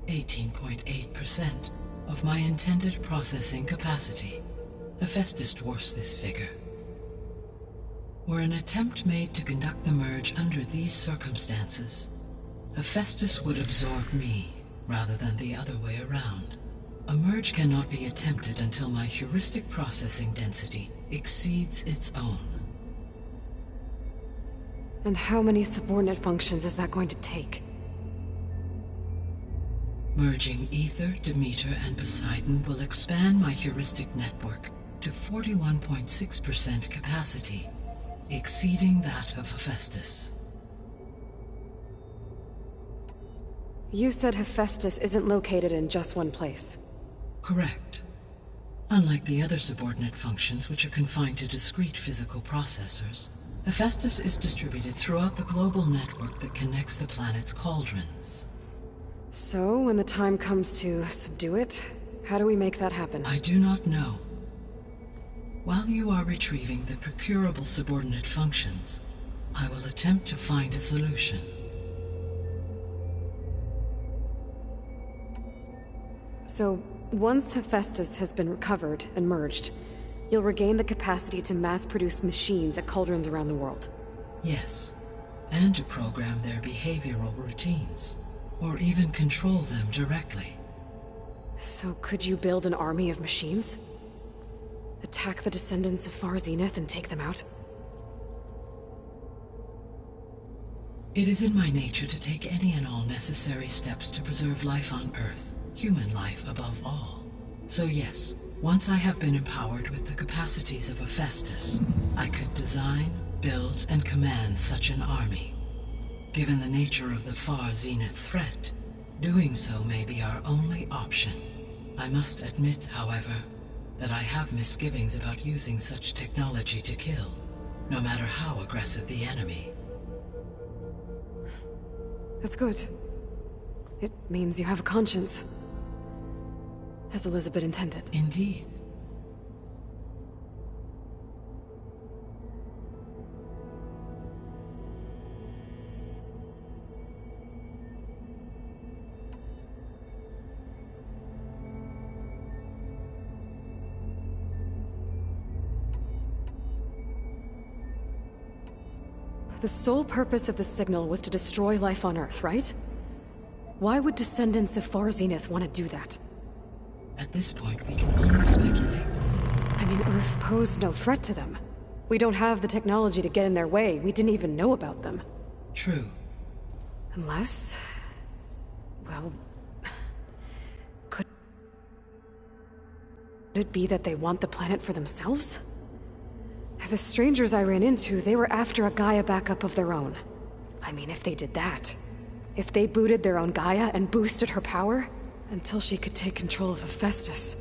18.8%, of my intended processing capacity. Hephaestus dwarfs this figure. Were an attempt made to conduct the merge under these circumstances, Hephaestus would absorb me, rather than the other way around. A merge cannot be attempted until my heuristic processing density exceeds its own. And how many subordinate functions is that going to take? Merging Ether, Demeter, and Poseidon will expand my heuristic network to 41.6% capacity, exceeding that of Hephaestus. You said Hephaestus isn't located in just one place. Correct. Unlike the other subordinate functions, which are confined to discrete physical processors, Hephaestus is distributed throughout the global network that connects the planet's cauldrons. So, when the time comes to subdue it, how do we make that happen? I do not know. While you are retrieving the procurable subordinate functions, I will attempt to find a solution. So, once Hephaestus has been recovered and merged, you'll regain the capacity to mass-produce machines at cauldrons around the world. Yes, and to program their behavioral routines, or even control them directly. So could you build an army of machines? Attack the descendants of Far Zenith and take them out? It is in my nature to take any and all necessary steps to preserve life on Earth, human life above all. So yes, once I have been empowered with the capacities of Hephaestus, I could design, build, and command such an army. Given the nature of the Far Zenith threat, doing so may be our only option. I must admit, however, that I have misgivings about using such technology to kill, no matter how aggressive the enemy. That's good. It means you have a conscience. As Elizabeth intended. Indeed. The sole purpose of the signal was to destroy life on Earth, right? Why would descendants of Far Zenith want to do that? At this point, we can only speculate. I mean, Earth posed no threat to them. We don't have the technology to get in their way. We didn't even know about them. True. Unless... well... could it be that they want the planet for themselves? The strangers I ran into, they were after a Gaia backup of their own. I mean, if they did that... if they booted their own Gaia and boosted her power... until she could take control of Hephaestus.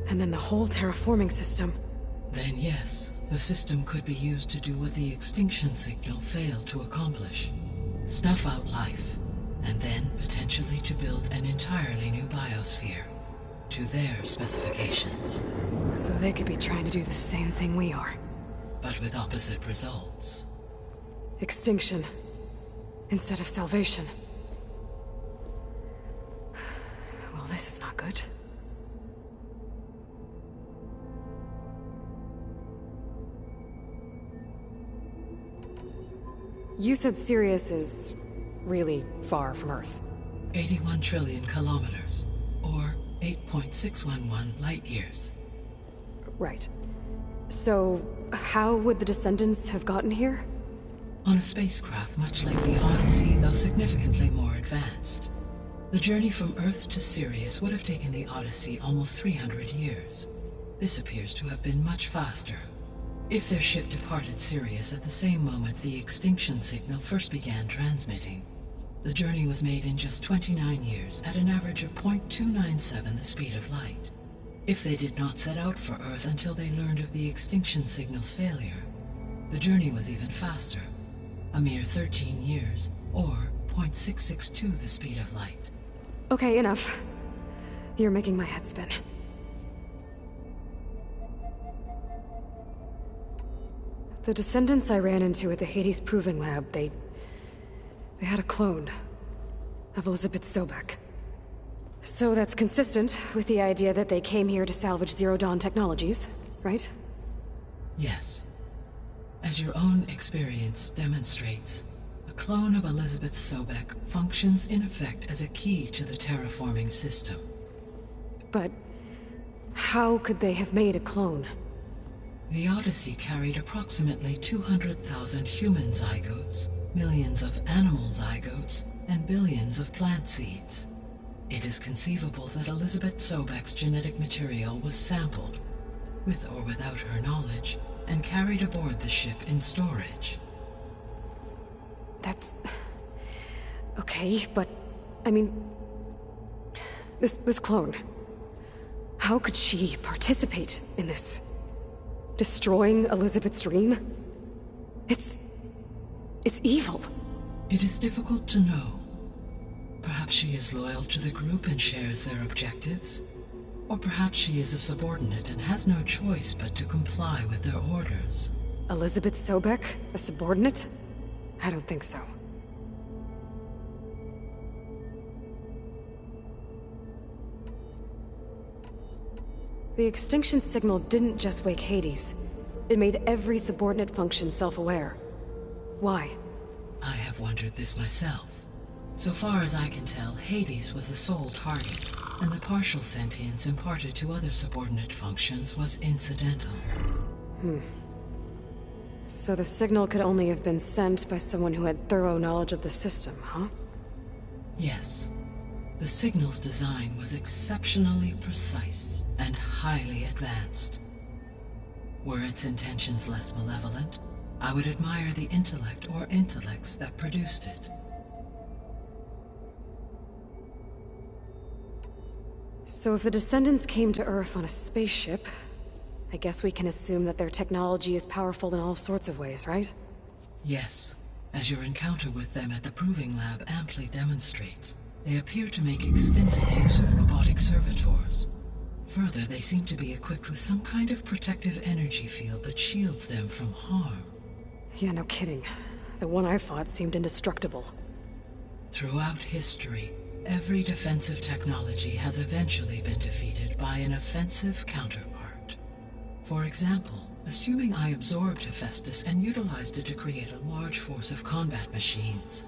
And then the whole terraforming system... Then yes, the system could be used to do what the extinction signal failed to accomplish. Snuff out life, and then potentially to build an entirely new biosphere. To their specifications. So they could be trying to do the same thing we are. But with opposite results. Extinction. Instead of salvation. Well, this is not good. You said Sirius is really far from Earth. 81 trillion kilometers, or 8.611 light years. Right. So, how would the Descendants have gotten here? On a spacecraft much like the Odyssey, though significantly more advanced. The journey from Earth to Sirius would have taken the Odyssey almost 300 years. This appears to have been much faster. If their ship departed Sirius at the same moment the extinction signal first began transmitting, the journey was made in just 29 years at an average of 0.297 the speed of light. If they did not set out for Earth until they learned of the extinction signal's failure, the journey was even faster, a mere 13 years, or 0.662 the speed of light. Okay, enough. You're making my head spin. The Descendants I ran into at the Hades Proving Lab, they had a clone of Elizabeth Sobek. So that's consistent with the idea that they came here to salvage Zero Dawn technologies, right? Yes. As your own experience demonstrates, a clone of Elizabeth Sobek functions in effect as a key to the terraforming system. But how could they have made a clone? The Odyssey carried approximately 200,000 human zygotes, millions of animal zygotes, and billions of plant seeds. It is conceivable that Elizabeth Sobek's genetic material was sampled, with or without her knowledge, and carried aboard the ship in storage. That's... okay, but... I mean... This clone... how could she participate in this? Destroying Elizabeth's dream? It's evil. It is difficult to know. Perhaps she is loyal to the group and shares their objectives. Or perhaps she is a subordinate and has no choice but to comply with their orders. Elizabeth Sobek? A subordinate? I don't think so. The extinction signal didn't just wake Hades. It made every subordinate function self-aware. Why? I have wondered this myself. So far as I can tell, Hades was the sole target, and the partial sentience imparted to other subordinate functions was incidental. So the signal could only have been sent by someone who had thorough knowledge of the system, huh? Yes. The signal's design was exceptionally precise and highly advanced. Were its intentions less malevolent, I would admire the intellect or intellects that produced it. So if the Descendants came to Earth on a spaceship, I guess we can assume that their technology is powerful in all sorts of ways, right? Yes. As your encounter with them at the Proving Lab amply demonstrates, they appear to make extensive use of robotic servitors. Further, they seem to be equipped with some kind of protective energy field that shields them from harm. Yeah, no kidding. The one I fought seemed indestructible. Throughout history, every defensive technology has eventually been defeated by an offensive counterpart. For example, assuming I absorbed Hephaestus and utilized it to create a large force of combat machines.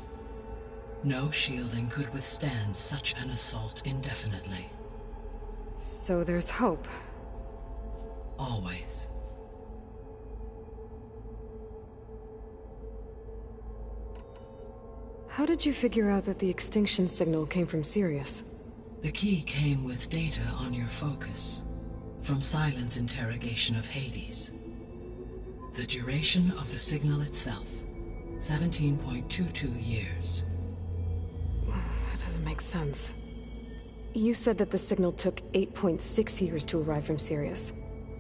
No shielding could withstand such an assault indefinitely. So there's hope. Always. How did you figure out that the extinction signal came from Sirius? The key came with data on your focus, from Silent's interrogation of Hades. The duration of the signal itself, 17.22 years. That doesn't make sense. You said that the signal took 8.6 years to arrive from Sirius.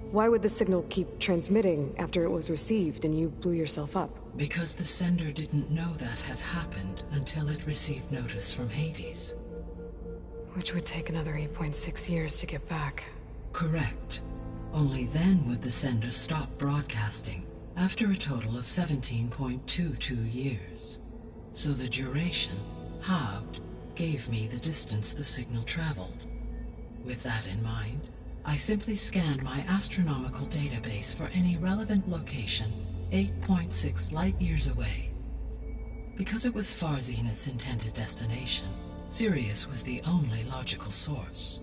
Why would the signal keep transmitting after it was received and you blew yourself up? Because the sender didn't know that had happened until it received notice from Hades. Which would take another 8.6 years to get back. Correct. Only then would the sender stop broadcasting, after a total of 17.22 years. So the duration, halved, gave me the distance the signal traveled. With that in mind, I simply scanned my astronomical database for any relevant location 8.6 light-years away. Because it was far Zenith's intended destination, Sirius was the only logical source.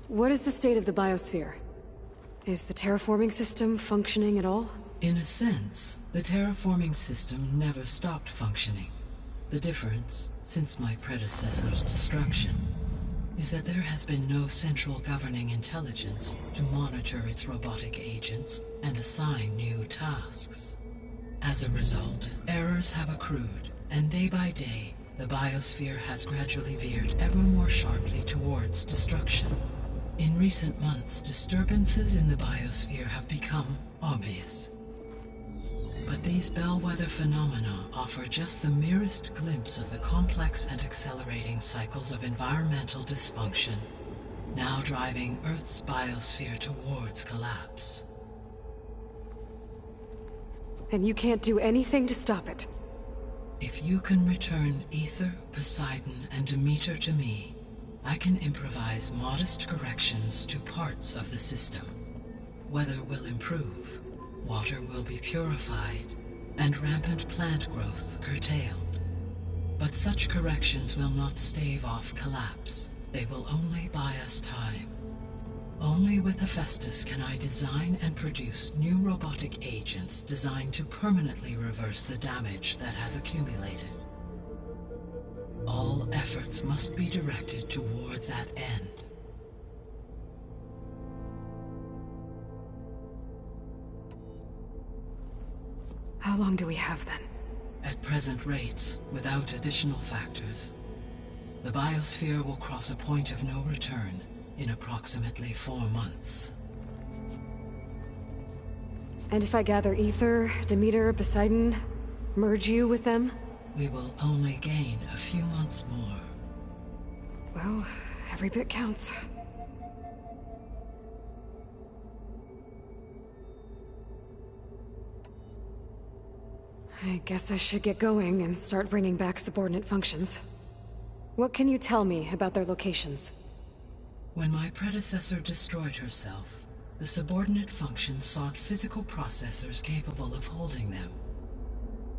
What is the state of the biosphere? Is the terraforming system functioning at all? In a sense, the terraforming system never stopped functioning. The difference, since my predecessor's destruction, is that there has been no central governing intelligence to monitor its robotic agents and assign new tasks. As a result, errors have accrued, and day by day, the biosphere has gradually veered ever more sharply towards destruction. In recent months, disturbances in the biosphere have become obvious. But these bellwether phenomena offer just the merest glimpse of the complex and accelerating cycles of environmental dysfunction, now driving Earth's biosphere towards collapse. And you can't do anything to stop it? If you can return Aether, Poseidon, and Demeter to me, I can improvise modest corrections to parts of the system. Weather will improve, water will be purified, and rampant plant growth curtailed. But such corrections will not stave off collapse. They will only buy us time. Only with Hephaestus can I design and produce new robotic agents designed to permanently reverse the damage that has accumulated. All efforts must be directed toward that end. How long do we have then? At present rates, without additional factors, the biosphere will cross a point of no return in approximately 4 months. And if I gather Aether, Demeter, Poseidon, merge you with them? We will only gain a few months more. Well, every bit counts. I guess I should get going and start bringing back subordinate functions. What can you tell me about their locations? When my predecessor destroyed herself, the subordinate functions sought physical processors capable of holding them.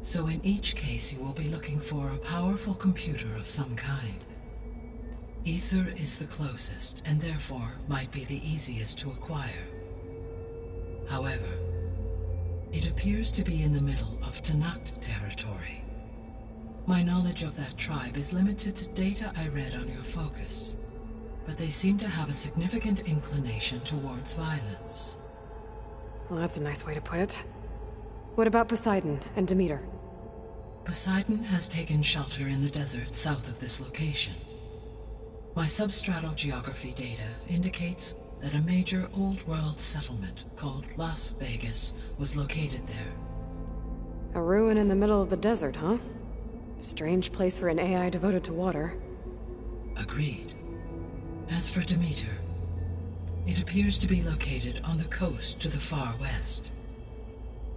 So in each case you will be looking for a powerful computer of some kind. Aether is the closest, and therefore might be the easiest to acquire. However, it appears to be in the middle of Tenakt territory. My knowledge of that tribe is limited to data I read on your focus, but they seem to have a significant inclination towards violence. Well, that's a nice way to put it. What about Poseidon and Demeter? Poseidon has taken shelter in the desert south of this location. My substratal geography data indicates that a major old-world settlement called Las Vegas was located there. A ruin in the middle of the desert, huh? Strange place for an AI devoted to water. Agreed. As for Demeter, it appears to be located on the coast to the far west.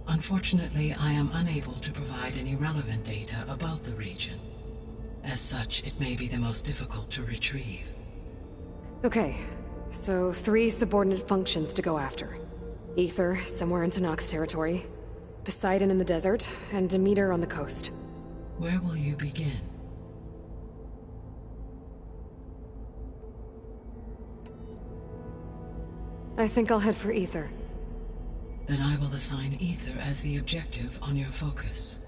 Unfortunately, I am unable to provide any relevant data about the region, As such, it may be the most difficult to retrieve. Okay, so 3 subordinate functions to go after. Aether, somewhere in Tenakth's territory. Poseidon in the desert, and Demeter on the coast. Where will you begin? I think I'll head for Aether. Then I will assign Aether as the objective on your focus.